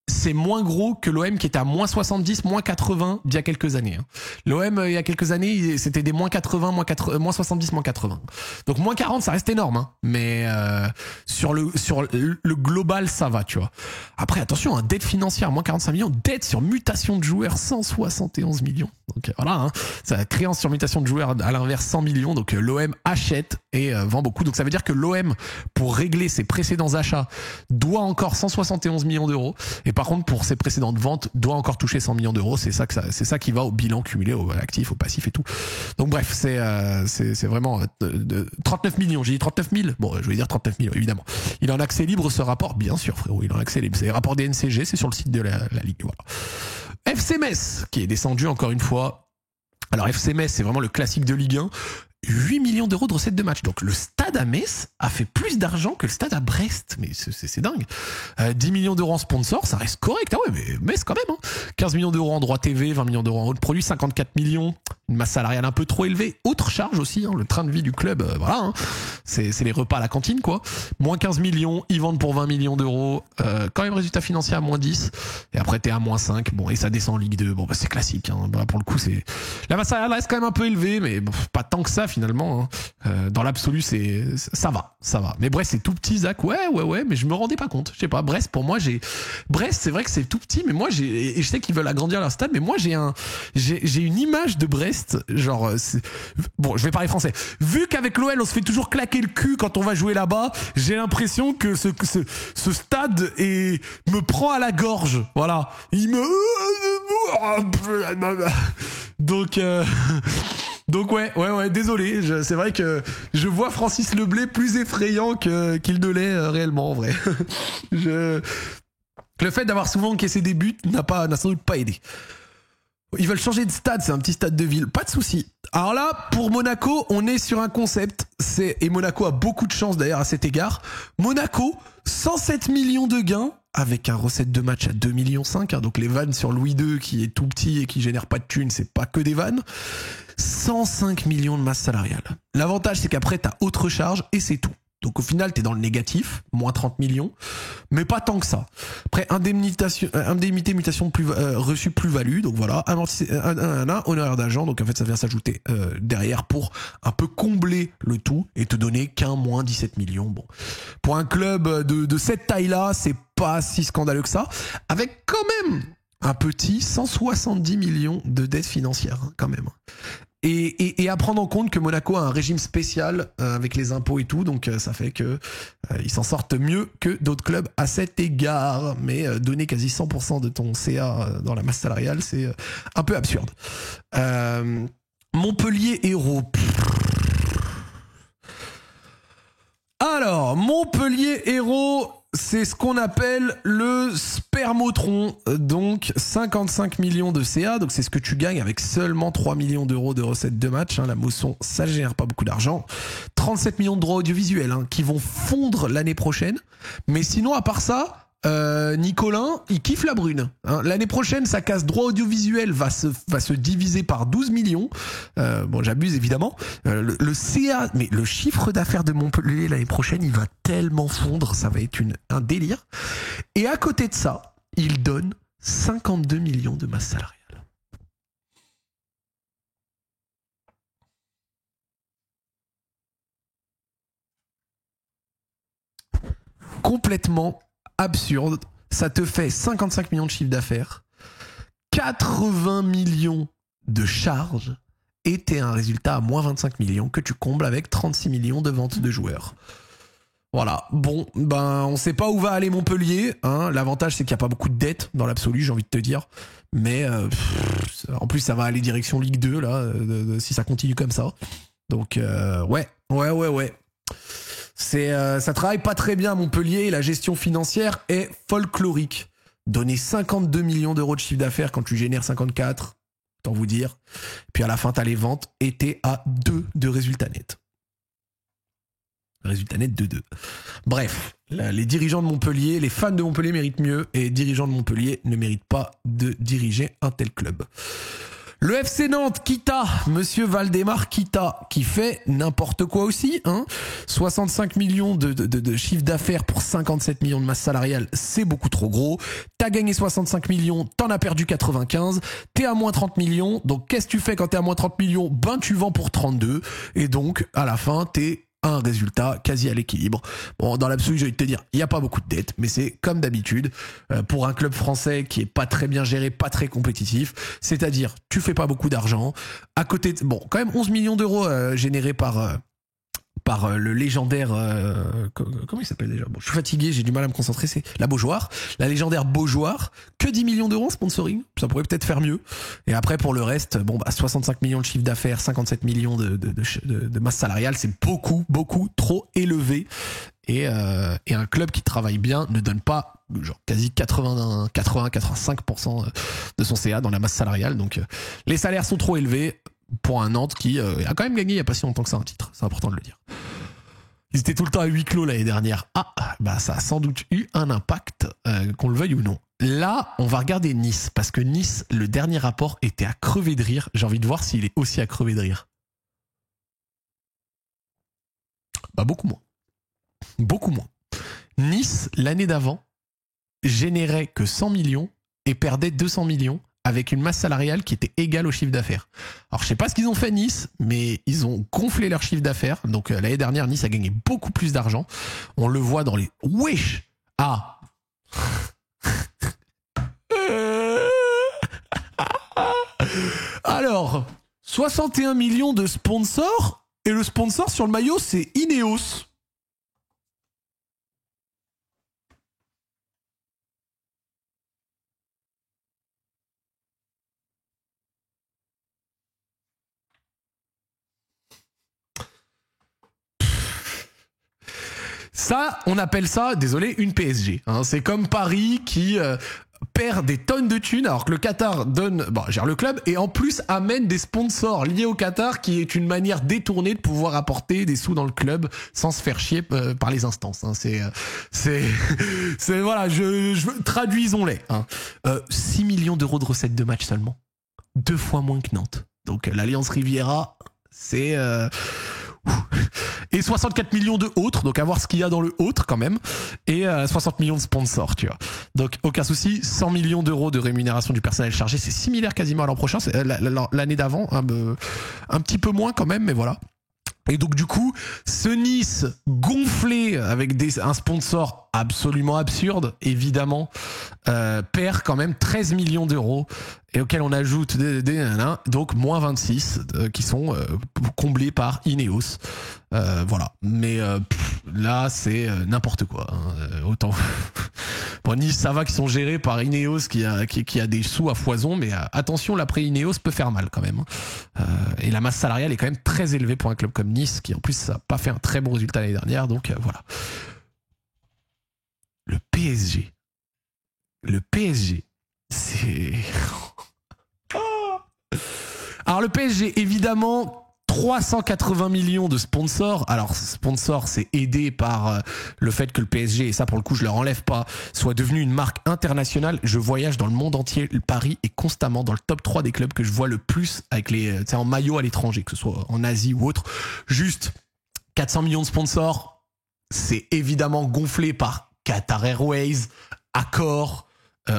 C'est moins gros que l'OM qui était à moins 70, moins 80 d'il y a quelques années. Hein. L'OM, il y a quelques années, c'était des moins 80, moins 70, moins 80. Donc moins 40, ça reste énorme. Hein. Mais sur le global, ça va, tu vois. Après, attention, hein, dette financière, moins 45 millions. Dette sur mutation de joueurs, 171 millions. Donc voilà, hein, ça créance sur mutation de joueurs, à l'inverse, 100 millions. Donc l'OM achète et vend beaucoup. Donc ça veut dire que l'OM, pour régler ses précédents achats, doit encore 171 millions d'euros. Et par contre, pour ses précédentes ventes, doit encore toucher 100 millions d'euros. C'est ça qui va au bilan cumulé, au actif, au passif et tout. Donc bref, c'est vraiment 39 millions. J'ai dit 39 000. Bon, je vais dire 39 millions, évidemment. Il est en accès libre, ce rapport. Bien sûr, frérot, il est en accès libre. C'est les rapports des NCG, c'est sur le site de la Ligue. Voilà. FC Metz, qui est descendu encore une fois. Alors FC Metz, c'est vraiment le classique de Ligue 1. 8 millions d'euros de recettes de match. Donc le stade à Metz a fait plus d'argent que le stade à Brest. Mais c'est dingue. 10 millions d'euros en sponsor, ça reste correct. Ah ouais, mais Metz quand même. Hein. 15 millions d'euros en droit TV, 20 millions d'euros en autres produits, 54 millions. Une masse salariale un peu trop élevée. Autre charge aussi, hein, le train de vie du club. Voilà, hein. C'est les repas à la cantine, quoi. Moins 15 millions, ils vendent pour 20 millions d'euros. Quand même, résultat financier à moins 10. Et après, t'es à moins 5. Bon, et ça descend en Ligue 2. Bon, bah, c'est classique. Hein. Bah, pour le coup, la masse salariale reste quand même un peu élevée, mais bon, pas tant que ça, finalement. Hein. Dans l'absolu, ça va. Mais Brest, c'est tout petit, Zach. Ouais, mais je me rendais pas compte. Je sais pas. Brest, pour moi, Brest, c'est vrai que c'est tout petit, mais moi, et je sais qu'ils veulent agrandir leur stade, mais moi, j'ai une image de Brest. Genre, bon, je vais parler français. Vu qu'avec l'OL, on se fait toujours claquer le cul quand on va jouer là-bas, j'ai l'impression que ce stade me prend à la gorge. Voilà. Il me... Donc ouais, désolé. C'est vrai que je vois Francis Leblay plus effrayant qu'il ne l'est réellement, en vrai. Le fait d'avoir souvent encaissé des buts n'a sans doute pas aidé. Ils veulent changer de stade, c'est un petit stade de ville, pas de souci. Alors là, pour Monaco, on est sur un concept, et Monaco a beaucoup de chance d'ailleurs à cet égard. Monaco, 107 millions de gains, avec un recette de match à 2,5 millions, hein, donc les vannes sur Louis II qui est tout petit et qui génère pas de thunes, c'est pas que des vannes. 105 millions de masse salariale. L'avantage, c'est qu'après, t'as autre charge et c'est tout. Donc au final, t'es dans le négatif, moins 30 millions, mais pas tant que ça. Après, indemnité, mutation reçue plus-value, donc voilà, honoraire d'agent, donc en fait ça vient s'ajouter derrière pour un peu combler le tout et te donner qu'un moins 17 millions. Bon, pour un club de cette taille-là, c'est pas si scandaleux que ça, avec quand même un petit 170 millions de dettes financières, hein, quand même. Et à prendre en compte que Monaco a un régime spécial avec les impôts et tout, donc ça fait que ils s'en sortent mieux que d'autres clubs à cet égard. Mais donner quasi 100% de ton CA dans la masse salariale, c'est un peu absurde. Montpellier Hérault. Alors, Montpellier Hérault, c'est ce qu'on appelle le spermotron. Donc, 55 millions de CA. Donc, c'est ce que tu gagnes avec seulement 3 millions d'euros de recettes de match. Hein. La Mosson, ça génère pas beaucoup d'argent. 37 millions de droits audiovisuels hein, qui vont fondre l'année prochaine. Mais sinon, à part ça, Nicolin, il kiffe la brune. Hein. L'année prochaine, sa case droit audiovisuel va se diviser par 12 millions. Bon, j'abuse évidemment. Le CA, mais le chiffre d'affaires de Montpellier l'année prochaine, il va tellement fondre, ça va être un délire. Et à côté de ça, il donne 52 millions de masse salariale. Complètement absurde. Ça te fait 55 millions de chiffre d'affaires, 80 millions de charges et t'es un résultat à moins 25 millions que tu combles avec 36 millions de ventes de joueurs. Voilà. Bon, ben, on sait pas où va aller Montpellier. Hein. L'avantage, c'est qu'il n'y a pas beaucoup de dettes dans l'absolu, j'ai envie de te dire. Mais en plus, ça va aller direction Ligue 2, là, si ça continue comme ça. Donc, ouais. Ça travaille pas très bien à Montpellier et la gestion financière est folklorique. Donner 52 millions d'euros de chiffre d'affaires quand tu génères 54, autant vous dire. Puis à la fin, t'as les ventes et t'es à 2 de résultats nets. Résultat net de 2. Bref, les dirigeants de Montpellier, les fans de Montpellier méritent mieux et les dirigeants de Montpellier ne méritent pas de diriger un tel club. Le FC Nantes, Kita, monsieur Valdemar Kita, qui fait n'importe quoi aussi, hein. 65 millions de chiffre d'affaires pour 57 millions de masse salariale, c'est beaucoup trop gros. T'as gagné 65 millions, t'en as perdu 95, t'es à moins 30 millions, donc qu'est-ce que tu fais quand t'es à moins 30 millions? Ben tu vends pour 32, et donc à la fin t'es un résultat quasi à l'équilibre. Bon, dans l'absolu, j'ai envie de te dire, il n'y a pas beaucoup de dettes, mais c'est comme d'habitude, pour un club français qui est pas très bien géré, pas très compétitif, c'est-à-dire, tu fais pas beaucoup d'argent, à côté de, bon, quand même 11 millions d'euros générés par le légendaire comment il s'appelle déjà, bon, je suis fatigué, j'ai du mal à me concentrer, c'est la Beaujoire, la légendaire Beaujoire, que 10 millions d'euros en sponsoring, ça pourrait peut-être faire mieux. Et après pour le reste, bon bah 65 millions de chiffre d'affaires, 57 millions de masse salariale, c'est beaucoup trop élevé. Et un club qui travaille bien ne donne pas genre quasi 80-85% de son CA dans la masse salariale. Donc les salaires sont trop élevés pour un Nantes qui a quand même gagné il n'y a pas si longtemps que ça un titre. C'est important de le dire. Ils étaient tout le temps à huis clos l'année dernière. Ah, bah ça a sans doute eu un impact, qu'on le veuille ou non. Là, on va regarder Nice, parce que Nice, le dernier rapport était à crever de rire. J'ai envie de voir s'il est aussi à crever de rire. Bah beaucoup moins. Beaucoup moins. Nice, l'année d'avant, générait que 100 millions et perdait 200 millions avec une masse salariale qui était égale au chiffre d'affaires. Alors je sais pas ce qu'ils ont fait Nice, mais ils ont gonflé leur chiffre d'affaires. Donc l'année dernière, Nice a gagné beaucoup plus d'argent. On le voit dans les... Wesh. Ah. Alors, 61 millions de sponsors, et le sponsor sur le maillot, c'est Ineos. Ça, on appelle ça, désolé, une PSG. Hein. C'est comme Paris qui perd des tonnes de thunes alors que le Qatar gère le club et en plus amène des sponsors liés au Qatar qui est une manière détournée de pouvoir apporter des sous dans le club sans se faire chier par les instances. Hein. C'est voilà, traduisons-les. Hein. 6 millions d'euros de recettes de match seulement. 2 fois moins que Nantes. Donc l'Alliance Riviera, c'est... Et 64 millions de autres, donc à voir ce qu'il y a dans le autre quand même, et 60 millions de sponsors, tu vois. Donc aucun souci, 100 millions d'euros de rémunération du personnel chargé, c'est similaire quasiment à l'an prochain, c'est l'année d'avant, un petit peu moins quand même, mais voilà. Et donc du coup, ce Nice gonflé avec un sponsor absolument absurde, évidemment, perd quand même 13 millions d'euros et auquel on ajoute donc moins 26 qui sont comblés par Ineos. Voilà. Mais là, c'est n'importe quoi. Hein. Autant. Bon, Nice, ça va qu'ils sont gérés par Ineos qui a des sous à foison, mais attention, l'après Ineos peut faire mal quand même. Et la masse salariale est quand même très élevée pour un club comme Nice, qui en plus n'a pas fait un très bon résultat l'année dernière. Donc voilà. Le PSG. Le PSG, c'est... Alors le PSG, évidemment... 380 millions de sponsors. Alors, sponsor, c'est aidé par le fait que le PSG, et ça pour le coup je leur enlève pas, soit devenu une marque internationale. Je voyage dans le monde entier. Le Paris est constamment dans le top 3 des clubs que je vois le plus avec en maillot à l'étranger, que ce soit en Asie ou autre. Juste 400 millions de sponsors, c'est évidemment gonflé par Qatar Airways, Accor,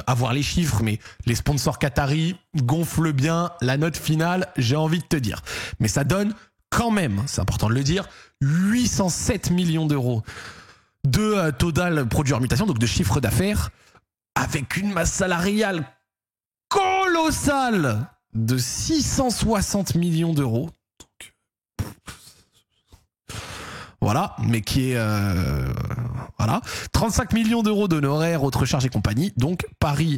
à voir les chiffres, mais les sponsors qataris gonflent bien la note finale, j'ai envie de te dire. Mais ça donne quand même, c'est important de le dire, 807 millions d'euros de total produit hors mutation, donc de chiffre d'affaires, avec une masse salariale colossale de 660 millions d'euros. Voilà, mais qui est... voilà. 35 millions d'euros d'honoraires, autres charges et compagnie. Donc, Paris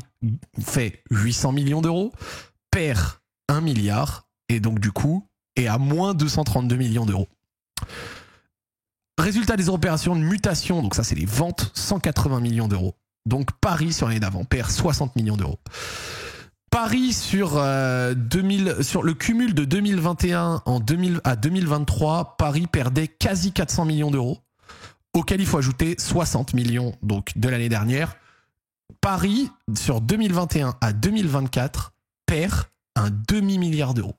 fait 800 millions d'euros, perd 1 milliard, et donc, du coup, est à moins 232 millions d'euros. Résultat des opérations de mutation, donc ça, c'est les ventes, 180 millions d'euros. Donc, Paris, sur l'année d'avant, perd 60 millions d'euros. Paris sur le cumul de 2021 à 2023, Paris perdait quasi 400 millions d'euros, auquel il faut ajouter 60 millions donc de l'année dernière. Paris, sur 2021 à 2024, perd un demi-milliard d'euros.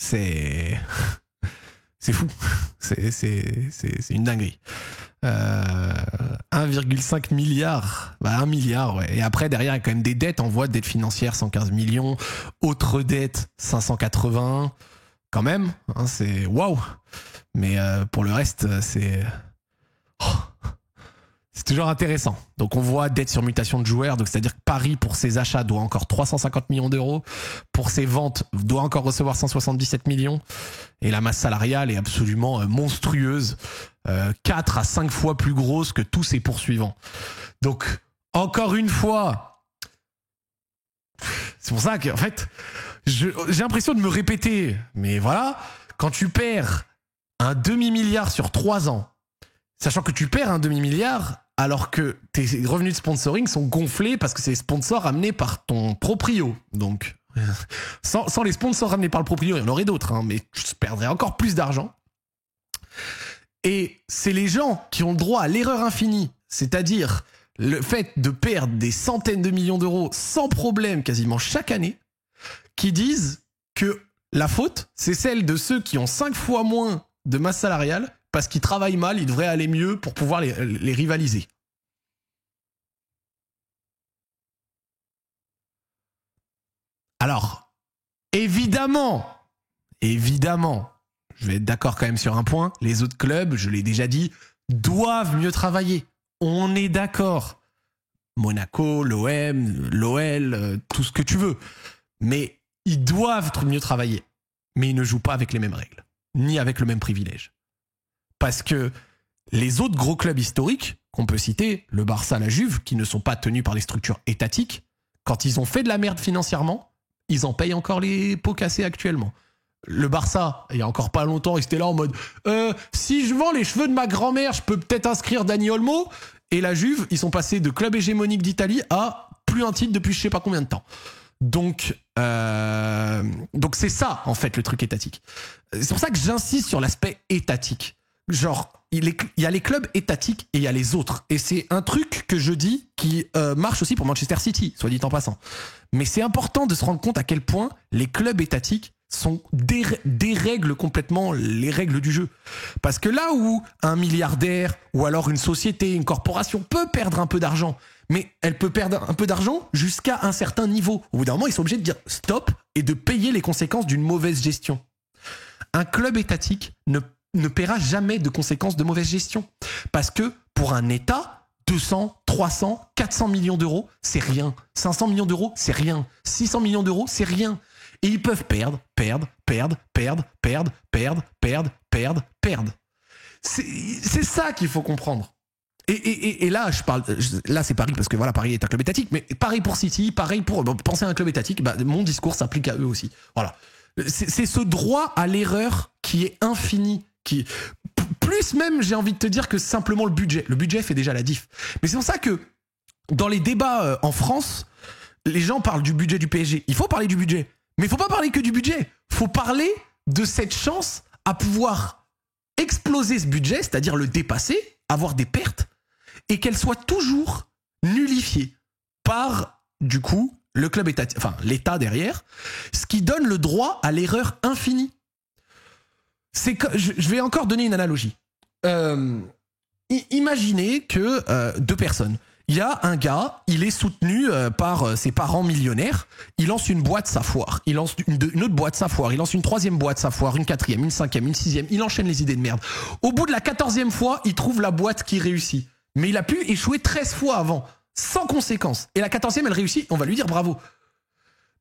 C'est fou. C'est une dinguerie. 1,5 milliard. Bah 1 milliard, ouais. Et après, derrière, il y a quand même des dettes. On voit dettes financières, 115 millions. Autres dettes, 580. Quand même, hein, c'est waouh. Mais pour le reste, c'est... C'est toujours intéressant. Donc on voit dette sur mutation de joueurs, donc c'est-à-dire que Paris pour ses achats doit encore 350 millions d'euros, pour ses ventes doit encore recevoir 177 millions, et la masse salariale est absolument monstrueuse, 4 à 5 fois plus grosse que tous ses poursuivants. Donc encore une fois, c'est pour ça qu'en fait j'ai l'impression de me répéter, mais voilà, quand tu perds un demi-milliard sur 3 ans, sachant que tu perds un demi-milliard alors que tes revenus de sponsoring sont gonflés parce que c'est les sponsors amenés par ton proprio. Donc, sans les sponsors amenés par le proprio, il y en aurait d'autres, hein, mais je perdrais encore plus d'argent. Et c'est les gens qui ont le droit à l'erreur infinie, c'est-à-dire le fait de perdre des centaines de millions d'euros sans problème quasiment chaque année, qui disent que la faute, c'est celle de ceux qui ont 5 fois moins de masse salariale parce qu'ils travaillent mal, ils devraient aller mieux pour pouvoir les rivaliser. Alors, évidemment, je vais être d'accord quand même sur un point, les autres clubs, je l'ai déjà dit, doivent mieux travailler. On est d'accord. Monaco, l'OM, l'OL, tout ce que tu veux. Mais ils doivent mieux travailler. Mais ils ne jouent pas avec les mêmes règles, ni avec le même privilège. Parce que les autres gros clubs historiques, qu'on peut citer, le Barça, la Juve, qui ne sont pas tenus par les structures étatiques, quand ils ont fait de la merde financièrement, ils en payent encore les pots cassés actuellement. Le Barça, il y a encore pas longtemps, ils étaient là en mode si je vends les cheveux de ma grand-mère, je peux peut-être inscrire Dani Olmo. Et la Juve, ils sont passés de club hégémonique d'Italie à plus un titre depuis je sais pas combien de temps. Donc c'est ça, en fait, le truc étatique. C'est pour ça que j'insiste sur l'aspect étatique. Genre, il y a les clubs étatiques et il y a les autres. Et c'est un truc que je dis qui marche aussi pour Manchester City, soit dit en passant. Mais c'est important de se rendre compte à quel point les clubs étatiques dérèglent complètement les règles du jeu. Parce que là où un milliardaire ou alors une société, une corporation peut perdre un peu d'argent, mais elle peut perdre un peu d'argent jusqu'à un certain niveau. Au bout d'un moment, ils sont obligés de dire stop et de payer les conséquences d'une mauvaise gestion. Un club étatique ne paiera jamais de conséquences de mauvaise gestion. Parce que pour un État, 200, 300, 400 millions d'euros, c'est rien. 500 millions d'euros, c'est rien. 600 millions d'euros, c'est rien. Et ils peuvent perdre. C'est ça qu'il faut comprendre. Et là, là c'est Paris, parce que voilà, Paris est un club étatique, mais pareil pour City, pareil pour penser à un club étatique, bah, mon discours s'applique à eux aussi. Voilà. C'est ce droit à l'erreur qui est infini, qui plus même, j'ai envie de te dire, que simplement le budget. Le budget fait déjà la diff. Mais c'est pour ça que dans les débats en France, les gens parlent du budget du PSG. Il faut parler du budget, mais il faut pas parler que du budget. Il faut parler de cette chance à pouvoir exploser ce budget, c'est-à-dire le dépasser, avoir des pertes, et qu'elle soit toujours nullifiée par, du coup, le club étatique, enfin l'État derrière, ce qui donne le droit à l'erreur infinie. Je vais encore donner une analogie. Imaginez que deux personnes. Il y a un gars, il est soutenu par ses parents millionnaires. Il lance une boîte, ça foire. Il lance une autre boîte, ça foire. Il lance une troisième boîte, ça foire. Une quatrième, une cinquième, une sixième. Il enchaîne les idées de merde. Au bout de la 14e fois, il trouve la boîte qui réussit. Mais il a pu échouer 13 fois avant, sans conséquence. Et la 14e, elle réussit. On va lui dire bravo.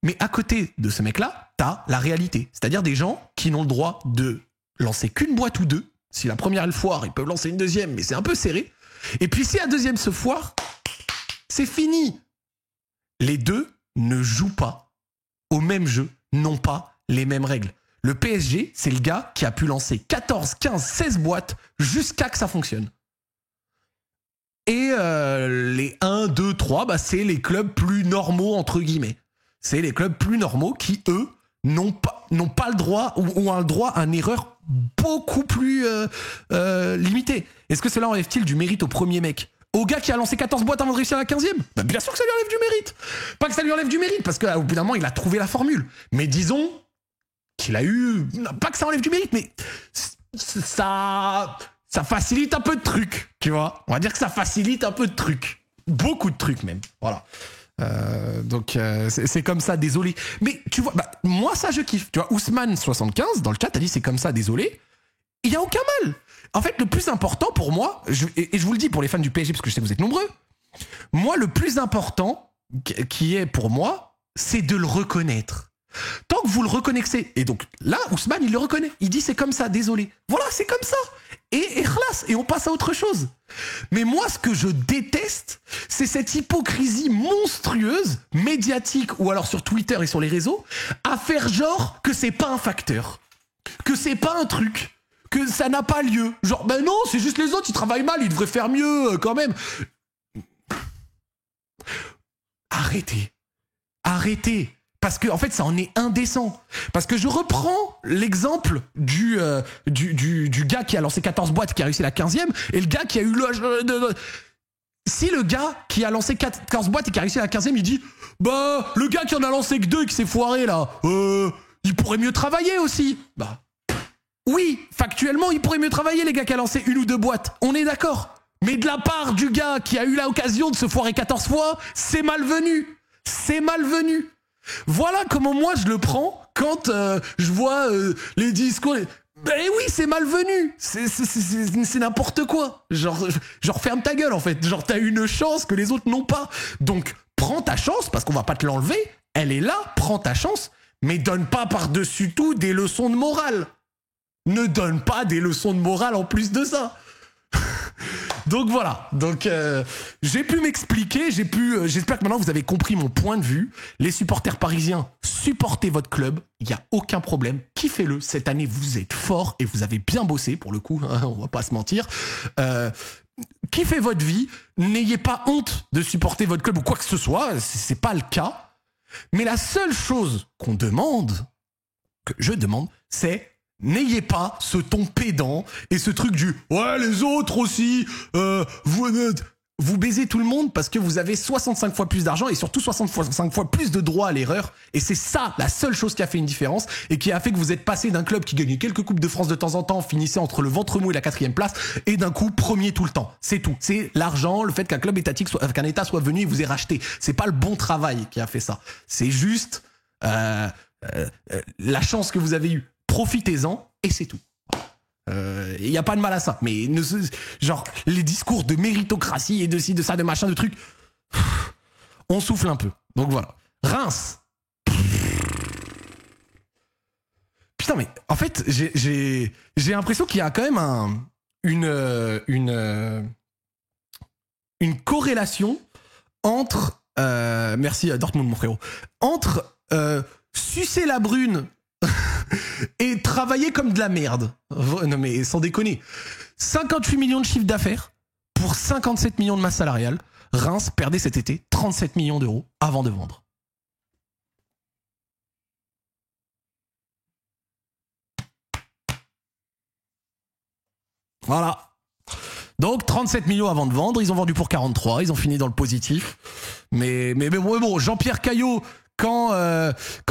Mais à côté de ce mec-là, t'as la réalité. C'est-à-dire des gens qui n'ont le droit de lancer qu'une boîte ou deux. Si la première elle foire, ils peuvent lancer une deuxième, mais c'est un peu serré. Et puis si la deuxième se foire, c'est fini. Les deux ne jouent pas au même jeu, n'ont pas les mêmes règles. Le PSG, c'est le gars qui a pu lancer 14, 15, 16 boîtes jusqu'à que ça fonctionne. Et les 1, 2, 3, bah, c'est les clubs plus normaux, entre guillemets. C'est les clubs plus normaux qui, eux, n'ont pas le droit ou ont le droit à une erreur beaucoup plus limitée. Est-ce que cela enlève-t-il du mérite au premier mec ? Au gars qui a lancé 14 boîtes avant de réussir à la 15e ? Bah bien sûr que ça lui enlève du mérite. Pas que ça lui enlève du mérite, parce qu'au bout d'un moment, il a trouvé la formule. Mais disons qu'il a eu... Pas que ça enlève du mérite, mais ça facilite un peu de trucs, tu vois. On va dire que ça facilite un peu de trucs. Beaucoup de trucs même. Voilà. Donc c'est comme ça, désolé. Mais tu vois, bah, moi ça je kiffe. Tu vois, Ousmane75 dans le chat a dit c'est comme ça, désolé. Il y a aucun mal. En fait, le plus important pour moi, et je vous le dis pour les fans du PSG parce que je sais que vous êtes nombreux, moi le plus important qui est pour moi, c'est de le reconnaître. Tant que vous le reconnaissez, et donc là Ousmane il le reconnaît, il dit c'est comme ça, désolé. Voilà, c'est comme ça. Et khlas, et on passe à autre chose. Mais moi, ce que je déteste, c'est cette hypocrisie monstrueuse, médiatique, ou alors sur Twitter et sur les réseaux, à faire genre que c'est pas un facteur, que c'est pas un truc, que ça n'a pas lieu. Genre, ben non, c'est juste les autres, ils travaillent mal, ils devraient faire mieux quand même. Arrêtez. Arrêtez. Parce que en fait, ça en est indécent. Parce que je reprends l'exemple du gars qui a lancé 14 boîtes, qui a réussi la 15e, et le gars qui a eu Si le gars qui a lancé 14 boîtes et qui a réussi la 15e, il dit « Bah, le gars qui en a lancé que 2 et qui s'est foiré, là, il pourrait mieux travailler aussi. » Bah, oui, factuellement, il pourrait mieux travailler, les gars qui a lancé 1 ou 2 boîtes. On est d'accord. Mais de la part du gars qui a eu l'occasion de se foirer 14 fois, c'est malvenu. C'est malvenu. Voilà comment moi je le prends quand je vois les discours. Ben oui, c'est malvenu. C'est n'importe quoi. Genre ferme ta gueule en fait. Genre t'as une chance que les autres n'ont pas. Donc prends ta chance parce qu'on va pas te l'enlever. Elle est là, prends ta chance. Mais donne pas par-dessus tout des leçons de morale. Ne donne pas des leçons de morale en plus de ça. Donc voilà, j'ai pu m'expliquer, j'espère que maintenant vous avez compris mon point de vue. Les supporters parisiens, supportez votre club, il n'y a aucun problème, kiffez-le. Cette année, vous êtes forts et vous avez bien bossé pour le coup, hein, on va pas se mentir. Kiffez votre vie, n'ayez pas honte de supporter votre club ou quoi que ce soit, c'est pas le cas. Mais la seule chose qu'on demande, que je demande, c'est... N'ayez pas ce ton pédant et ce truc du « Ouais, les autres aussi, vous... » vous baisez tout le monde parce que vous avez 65 fois plus d'argent et surtout 65 fois plus de droits à l'erreur. Et c'est ça la seule chose qui a fait une différence et qui a fait que vous êtes passé d'un club qui gagnait quelques coupes de France de temps en temps, finissait entre le ventre mou et la 4e place, et d'un coup premier tout le temps. C'est tout. C'est l'argent, le fait qu'un club étatique, qu'un État soit venu et vous ait racheté. C'est pas le bon travail qui a fait ça. C'est juste la chance que vous avez eue. Profitez-en et c'est tout. Il n'y a pas de mal à ça, mais genre les discours de méritocratie et de ci, de ça, de machin, de trucs, on souffle un peu. Donc voilà. Reims. Putain, mais en fait, j'ai l'impression qu'il y a quand même une corrélation entre merci à Dortmund mon frérot, entre sucer la brune et travailler comme de la merde. Non mais sans déconner. 58 millions de chiffre d'affaires pour 57 millions de masse salariale. Reims perdait cet été 37 millions d'euros avant de vendre. Voilà. Donc 37 millions avant de vendre, ils ont vendu pour 43, ils ont fini dans le positif. Mais bon, Jean-Pierre Caillot, quand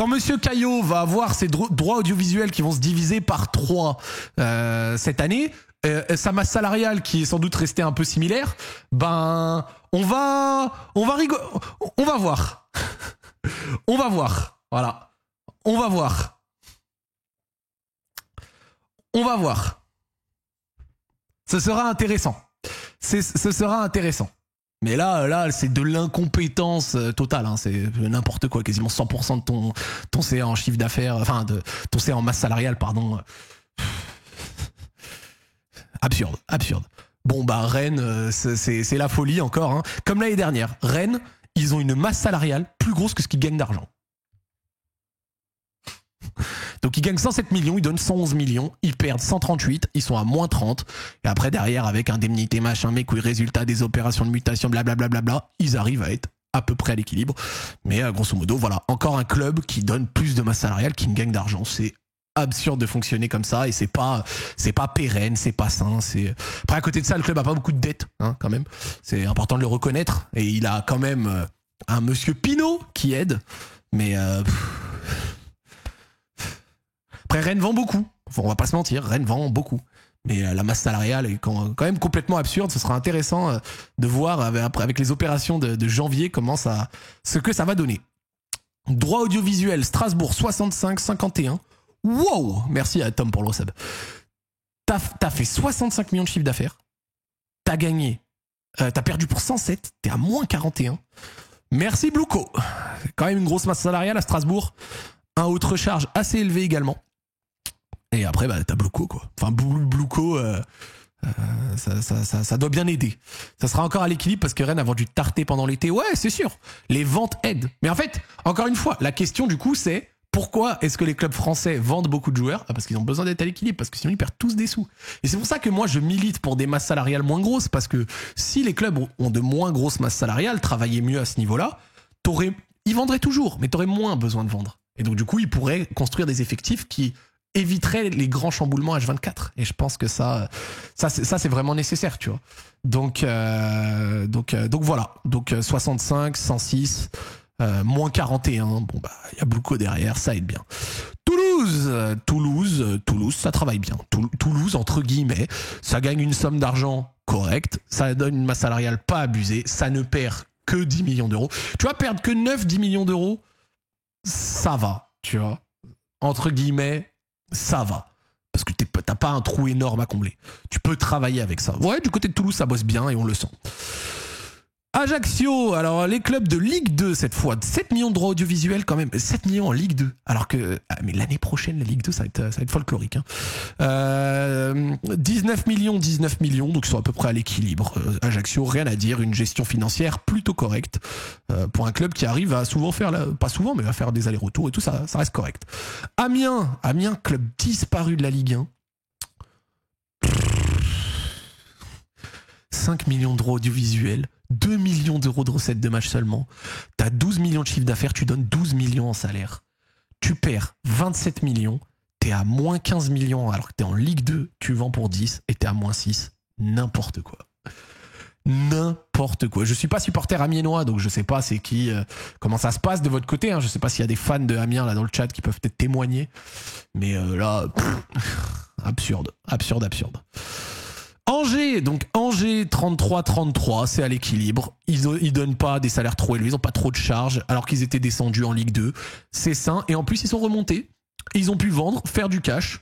Monsieur Caillot va avoir ses droits audiovisuels qui vont se diviser par 3 cette année, sa masse salariale qui est sans doute restée un peu similaire, ben on va voir. On va voir. Voilà. On va voir. On va voir. Ce sera intéressant. Ce sera intéressant. Mais là, c'est de l'incompétence totale. Hein. C'est n'importe quoi. Quasiment 100% de ton CA en chiffre d'affaires, enfin de ton CA en masse salariale, pardon. Absurde. Bon bah Rennes, c'est la folie encore. Hein. Comme l'année dernière, Rennes, ils ont une masse salariale plus grosse que ce qu'ils gagnent d'argent. Donc ils gagnent 107 millions, ils donnent 111 millions, ils perdent 138, ils sont à moins 30. Et après derrière avec indemnité machin, mais couilles, résultat des opérations de mutation, blablabla, ils arrivent à être à peu près à l'équilibre. Mais grosso modo, voilà, encore un club qui donne plus de masse salariale, qui ne gagne d'argent. C'est absurde de fonctionner comme ça et c'est pas pérenne, c'est pas sain. Après à côté de ça, le club a pas beaucoup de dettes, hein, quand même. C'est important de le reconnaître. Et il a quand même un monsieur Pinault qui aide. Mais après, Rennes vend beaucoup. Enfin, on va pas se mentir, Rennes vend beaucoup. Mais la masse salariale est quand même complètement absurde. Ce sera intéressant de voir avec les opérations de janvier ce que ça va donner. Droit audiovisuel, Strasbourg 65-51. Wow! Merci à Tom pour le sub. T'as fait 65 millions de chiffre d'affaires. T'as gagné. T'as perdu pour 107. T'es à moins 41. Merci Blouco. Quand même une grosse masse salariale à Strasbourg. Un haut de recharge assez élevé également. Et après, bah, t'as Blouco, quoi. Enfin, Blouco, ça doit bien aider. Ça sera encore à l'équilibre parce que Rennes a vendu tarté pendant l'été. Ouais, c'est sûr. Les ventes aident. Mais en fait, encore une fois, la question du coup, c'est pourquoi est-ce que les clubs français vendent beaucoup de joueurs ? Parce qu'ils ont besoin d'être à l'équilibre, parce que sinon ils perdent tous des sous. Et c'est pour ça que moi, je milite pour des masses salariales moins grosses, parce que si les clubs ont de moins grosses masses salariales, travailler mieux à ce niveau-là, ils vendraient toujours, mais t'aurais moins besoin de vendre. Et donc du coup, ils pourraient construire des effectifs qui éviterait les grands chamboulements H24. Et je pense que ça c'est vraiment nécessaire, tu vois. Donc voilà. Donc 65, 106, moins 41. Bon bah il y a Blouco derrière, ça aide bien. Toulouse, ça travaille bien. Toulouse entre guillemets, ça gagne une somme d'argent correcte, ça donne une masse salariale pas abusée, ça ne perd que 10 millions d'euros. Tu vois, perdre que 9-10 millions d'euros, ça va, tu vois. Entre guillemets, ça va. Parce que t'as pas un trou énorme à combler. Tu peux travailler avec ça. Ouais, du côté de Toulouse, ça bosse bien et on le sent. Ajaccio, alors les clubs de Ligue 2 cette fois, 7 millions de droits audiovisuels quand même, 7 millions en Ligue 2. Alors que, mais l'année prochaine, la Ligue 2, ça va être folklorique. Hein. 19 millions, donc ils sont à peu près à l'équilibre. Ajaccio, rien à dire, une gestion financière plutôt correcte pour un club qui arrive à souvent faire, pas souvent, mais à faire des allers-retours et tout, ça reste correct. Amiens, club disparu de la Ligue 1. 5 millions de droits audiovisuels. 2 millions d'euros de recettes de match seulement. T'as 12 millions de chiffre d'affaires, tu donnes 12 millions en salaire. Tu perds 27 millions, t'es à moins 15 millions alors que t'es en Ligue 2, tu vends pour 10 et t'es à moins 6. N'importe quoi. n'importe quoi. Je suis pas supporter amiénois, donc je sais pas c'est qui, comment ça se passe de votre côté. Hein. Je sais pas s'il y a des fans de Amiens là dans le chat qui peuvent peut-être témoigner. Mais là, absurde. Angers, donc Angers 33-33, c'est à l'équilibre. Ils donnent pas des salaires trop élevés, ils ont pas trop de charges, alors qu'ils étaient descendus en Ligue 2. C'est sain. Et en plus, ils sont remontés. Ils ont pu vendre, faire du cash.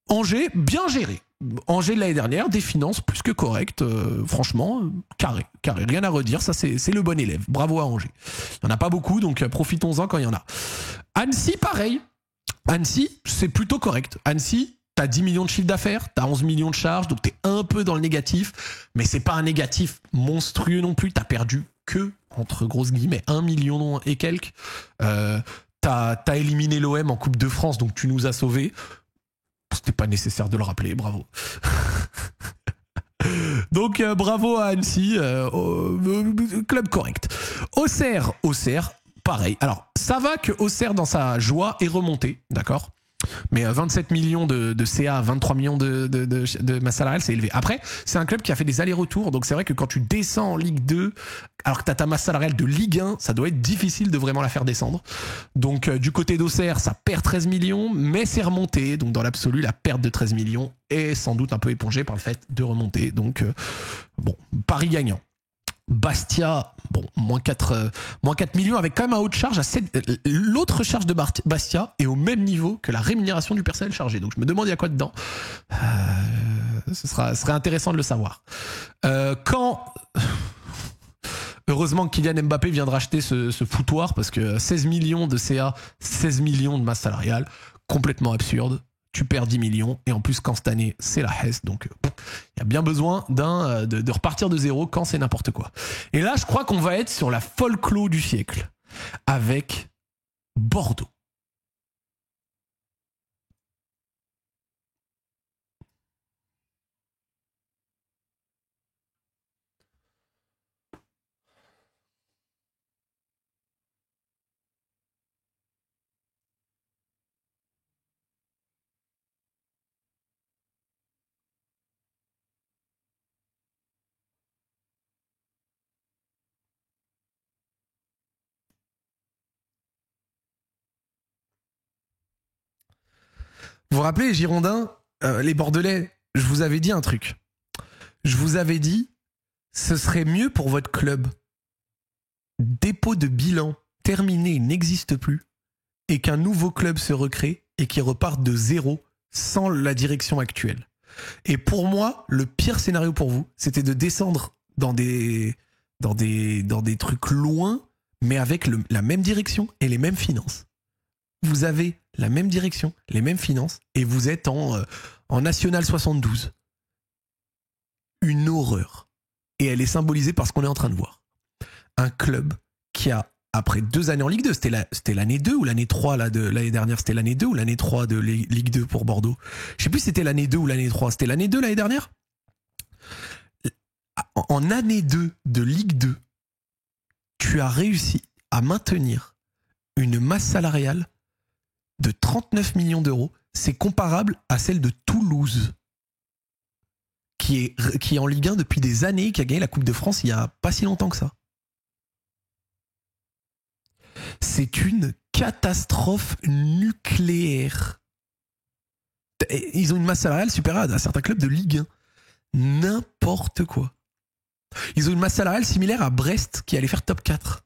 Angers, bien géré. Angers de l'année dernière, des finances plus que correctes. Franchement, carré. Rien à redire, ça c'est le bon élève. Bravo à Angers. Il n'y en a pas beaucoup, donc profitons-en quand il y en a. Annecy, pareil. Annecy, c'est plutôt correct. Annecy, t'as 10 millions de chiffre d'affaires, t'as 11 millions de charges, donc t'es un peu dans le négatif, mais c'est pas un négatif monstrueux non plus. T'as perdu que, entre grosses guillemets, 1 million et quelques. T'as éliminé l'OM en Coupe de France, donc tu nous as sauvés. C'était pas nécessaire de le rappeler, bravo. Donc bravo à Annecy, club correct. Auxerre, pareil. Alors ça va que Auxerre dans sa joie est remonté, d'accord. Mais 27 millions de CA, 23 millions de masse salariale, c'est élevé. Après, c'est un club qui a fait des allers-retours, donc c'est vrai que quand tu descends en Ligue 2, alors que tu as ta masse salariale de Ligue 1, ça doit être difficile de vraiment la faire descendre. Donc du côté d'Auxerre, ça perd 13 millions, mais c'est remonté. Donc dans l'absolu, la perte de 13 millions est sans doute un peu épongée par le fait de remonter. Donc bon, pari gagnant. Bastia, bon, moins 4 millions avec quand même un haut de charge à 7. L'autre charge de Bastia est au même niveau que la rémunération du personnel chargé. Donc je me demande il y a quoi dedans. Ce serait intéressant de le savoir. Heureusement que Kylian Mbappé vient de racheter ce foutoir parce que 16 millions de CA, 16 millions de masse salariale, complètement absurde. Tu perds 10 millions et en plus quand cette année c'est la Hesse, donc il y a bien besoin de repartir de zéro quand c'est n'importe quoi. Et là je crois qu'on va être sur la folklore du siècle avec Bordeaux. Vous vous rappelez les Girondins, les Bordelais, je vous avais dit un truc. Je vous avais dit, ce serait mieux pour votre club. Dépôt de bilan terminé n'existe plus et qu'un nouveau club se recrée et qui reparte de zéro sans la direction actuelle. Et pour moi, le pire scénario pour vous, c'était de descendre dans des trucs loin, mais avec la même direction et les mêmes finances. Vous avez la même direction, les mêmes finances, et vous êtes en National 72. Une horreur. Et elle est symbolisée par ce qu'on est en train de voir. Un club qui a, après 2 années en Ligue 2, c'était l'année 2 ou l'année 3 là, de l'année dernière, c'était l'année 2 ou l'année 3 de Ligue 2 pour Bordeaux. Je sais plus si c'était l'année 2 ou l'année 3. C'était l'année 2 l'année dernière. En année 2 de Ligue 2, tu as réussi à maintenir une masse salariale de 39 millions d'euros. C'est comparable à celle de Toulouse, qui est en Ligue 1 depuis des années, qui a gagné la Coupe de France il n'y a pas si longtemps que ça. C'est une catastrophe nucléaire. Ils ont une masse salariale supérieure à certains clubs de Ligue 1. N'importe quoi. Ils ont une masse salariale similaire à Brest, qui allait faire top 4.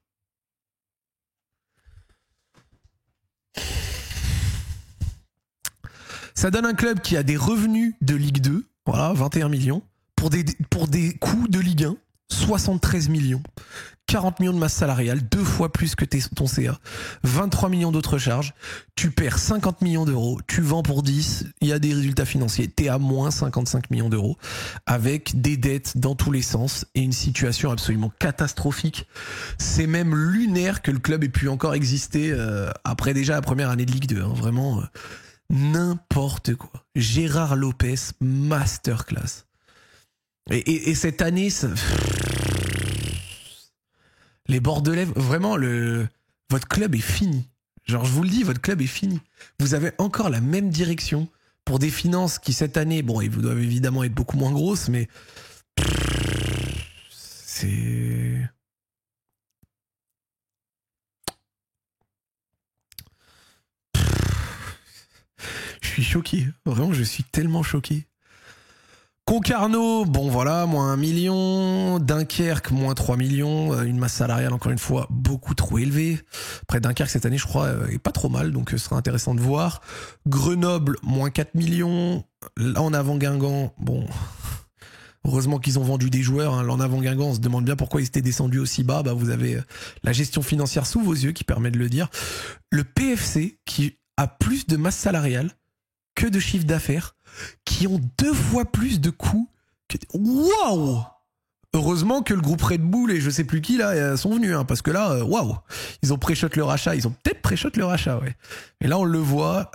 Ça donne un club qui a des revenus de Ligue 2, voilà, 21 millions, pour des coûts de Ligue 1, 73 millions. 40 millions de masse salariale, 2 fois plus que ton CA, 23 millions d'autres charges, tu perds 50 millions d'euros, tu vends pour 10, il y a des résultats financiers, t'es à moins 55 millions d'euros, avec des dettes dans tous les sens et une situation absolument catastrophique. C'est même lunaire que le club ait pu encore exister après déjà la première année de Ligue 2, hein, vraiment n'importe quoi. Gérard Lopez, masterclass. Et cette année, les Bordelais, vraiment, votre club est fini. Genre, je vous le dis, votre club est fini. Vous avez encore la même direction pour des finances qui, cette année, bon, ils doivent évidemment être beaucoup moins grosses, mais suis choqué. Vraiment, je suis tellement choqué. Concarneau, bon voilà, moins 1 million. Dunkerque, moins 3 millions. Une masse salariale, encore une fois, beaucoup trop élevée. Après, Dunkerque, cette année, je crois, est pas trop mal, donc ce sera intéressant de voir. Grenoble, moins 4 millions. Là, en avant Guingamp, bon... Heureusement qu'ils ont vendu des joueurs. Hein. L'en avant Guingamp, on se demande bien pourquoi ils étaient descendus aussi bas. Bah, vous avez la gestion financière sous vos yeux qui permet de le dire. Le PFC, qui a plus de masse salariale que de chiffre d'affaires, qui ont 2 fois plus de coûts que... Waouh! Heureusement que le groupe Red Bull et je sais plus qui là sont venus, hein, parce que là, waouh! Ils ont pré-shot le rachat. Ils ont peut-être pré-shot le rachat, ouais. Et là, on le voit...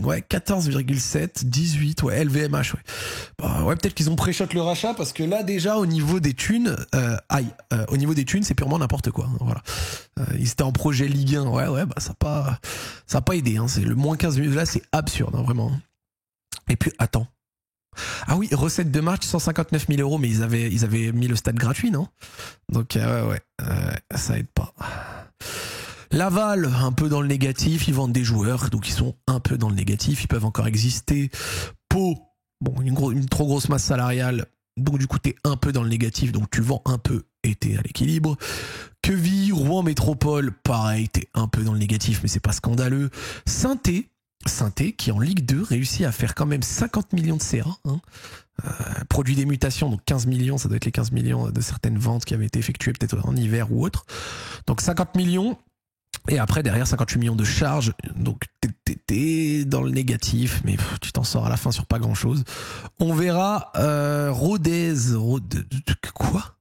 Ouais, 14,7, 18, ouais, LVMH, ouais. Bah, ouais, peut-être qu'ils ont pré-shot le rachat parce que là, déjà, au niveau des thunes, au niveau des thunes, c'est purement n'importe quoi. Hein, voilà. Ils étaient en projet Ligue 1, ouais, bah, ça a pas aidé, hein. C'est le moins 15 minutes là, c'est absurde, hein, vraiment. Et puis, attends. Ah oui, recette de match, 159 000 euros, mais ils avaient mis le stade gratuit, non? Donc, ça aide pas. Laval, un peu dans le négatif, ils vendent des joueurs, donc ils sont un peu dans le négatif, ils peuvent encore exister. Pau, bon, une trop grosse masse salariale, donc du coup t'es un peu dans le négatif, donc tu vends un peu et t'es à l'équilibre. Queville, Rouen Métropole, pareil, t'es un peu dans le négatif, mais c'est pas scandaleux. Saint-Étienne, qui en Ligue 2 réussit à faire quand même 50 millions de CA, hein. Produit des mutations, donc 15 millions, ça doit être les 15 millions de certaines ventes qui avaient été effectuées peut-être en hiver ou autre. Donc 50 millions. Et après, derrière, 58 millions de charges. Donc, t'es dans le négatif, mais tu t'en sors à la fin sur pas grand-chose. On verra Rodez. Quoi?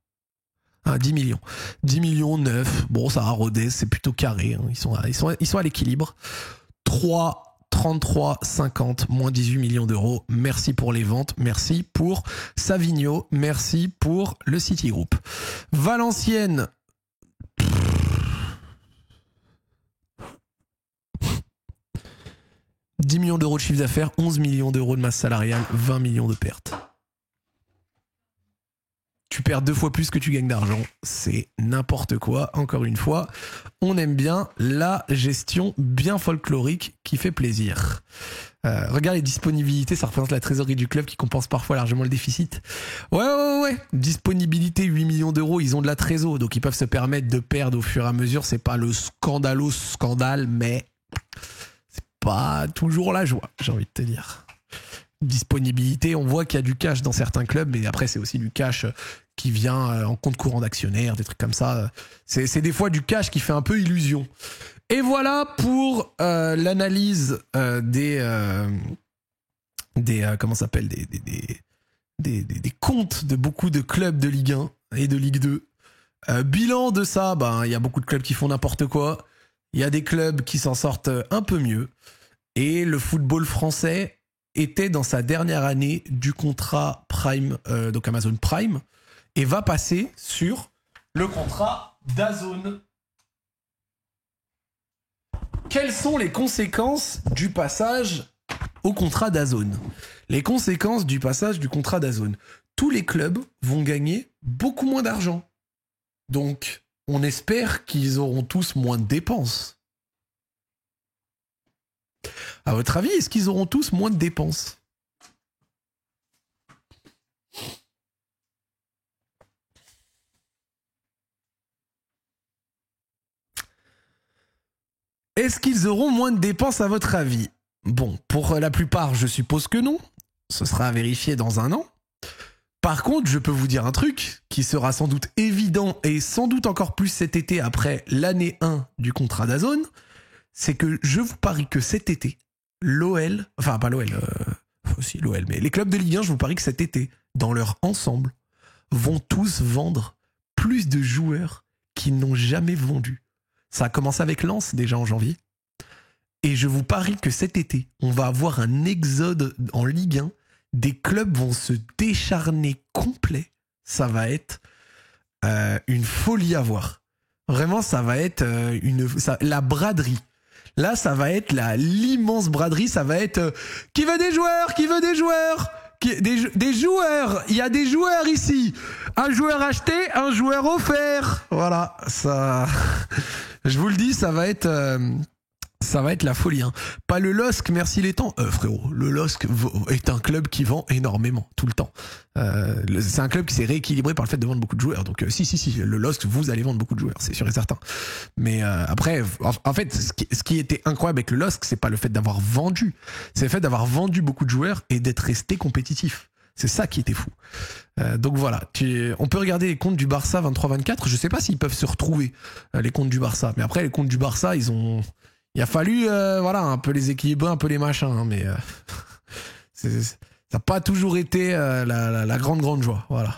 10 millions. 10 millions, 9. Bon, ça va, Rodez, c'est plutôt carré. Hein. Ils sont à l'équilibre. 3, 33, 50, moins 18 millions d'euros. Merci pour les ventes. Merci pour Savigno. Merci pour le Citigroup. Valenciennes. 10 millions d'euros de chiffre d'affaires, 11 millions d'euros de masse salariale, 20 millions de pertes. Tu perds 2 fois plus que tu gagnes d'argent. C'est n'importe quoi. Encore une fois, on aime bien la gestion bien folklorique qui fait plaisir. Regarde les disponibilités, ça représente la trésorerie du club qui compense parfois largement le déficit. Ouais. Disponibilité 8 millions d'euros, ils ont de la trésor, donc ils peuvent se permettre de perdre au fur et à mesure. C'est pas le scandale, mais... pas toujours la joie, j'ai envie de te dire. Disponibilité, on voit qu'il y a du cash dans certains clubs, mais après c'est aussi du cash qui vient en compte courant d'actionnaires, des trucs comme ça. C'est des fois du cash qui fait un peu illusion. Et voilà pour l'analyse des comment ça s'appelle, des comptes de beaucoup de clubs de Ligue 1 et de Ligue 2. Bilan de ça, il y a beaucoup de clubs qui font n'importe quoi. Il y a des clubs qui s'en sortent un peu mieux. Et le football français était dans sa dernière année du contrat Prime, donc Amazon Prime, et va passer sur le contrat DAZN. Quelles sont les conséquences du passage au contrat DAZN? Les conséquences du passage du contrat DAZN. Tous les clubs vont gagner beaucoup moins d'argent. Donc, on espère qu'ils auront tous moins de dépenses. À votre avis, est-ce qu'ils auront tous moins de dépenses? Est-ce qu'ils auront moins de dépenses à votre avis? Bon, pour la plupart, je suppose que non. Ce sera à vérifier dans un an. Par contre, je peux vous dire un truc qui sera sans doute évident et sans doute encore plus cet été après l'année 1 du contrat DAZN, c'est que je vous parie que cet été, l'OL, enfin pas l'OL, aussi l'OL, mais les clubs de Ligue 1, je vous parie que cet été, dans leur ensemble, vont tous vendre plus de joueurs qu'ils n'ont jamais vendus. Ça a commencé avec Lens déjà en janvier. Et je vous parie que cet été, on va avoir un exode en Ligue 1. Des clubs vont se décharner complet. Ça va être une folie à voir. Vraiment, ça va être la braderie. Là, ça va être l'immense braderie. Ça va être qui veut des joueurs? Qui veut des joueurs? Des joueurs. Il y a des joueurs ici. Un joueur acheté, un joueur offert. Voilà, ça. Je vous le dis, ça va être Ça va être la folie. Hein. Pas le LOSC, merci les temps. Frérot, le LOSC est un club qui vend énormément, tout le temps. C'est un club qui s'est rééquilibré par le fait de vendre beaucoup de joueurs. Donc si, le LOSC, vous allez vendre beaucoup de joueurs, c'est sûr et certain. Mais après, en fait, ce qui était incroyable avec le LOSC, c'est pas le fait d'avoir vendu. C'est le fait d'avoir vendu beaucoup de joueurs et d'être resté compétitif. C'est ça qui était fou. Donc voilà, on peut regarder les comptes du Barça 23-24. Je sais pas s'ils peuvent se retrouver, les comptes du Barça. Mais après, les comptes du Barça, il a fallu voilà, un peu les équilibrer, un peu les machins. Hein, mais ça n'a pas toujours été la grande joie. Voilà.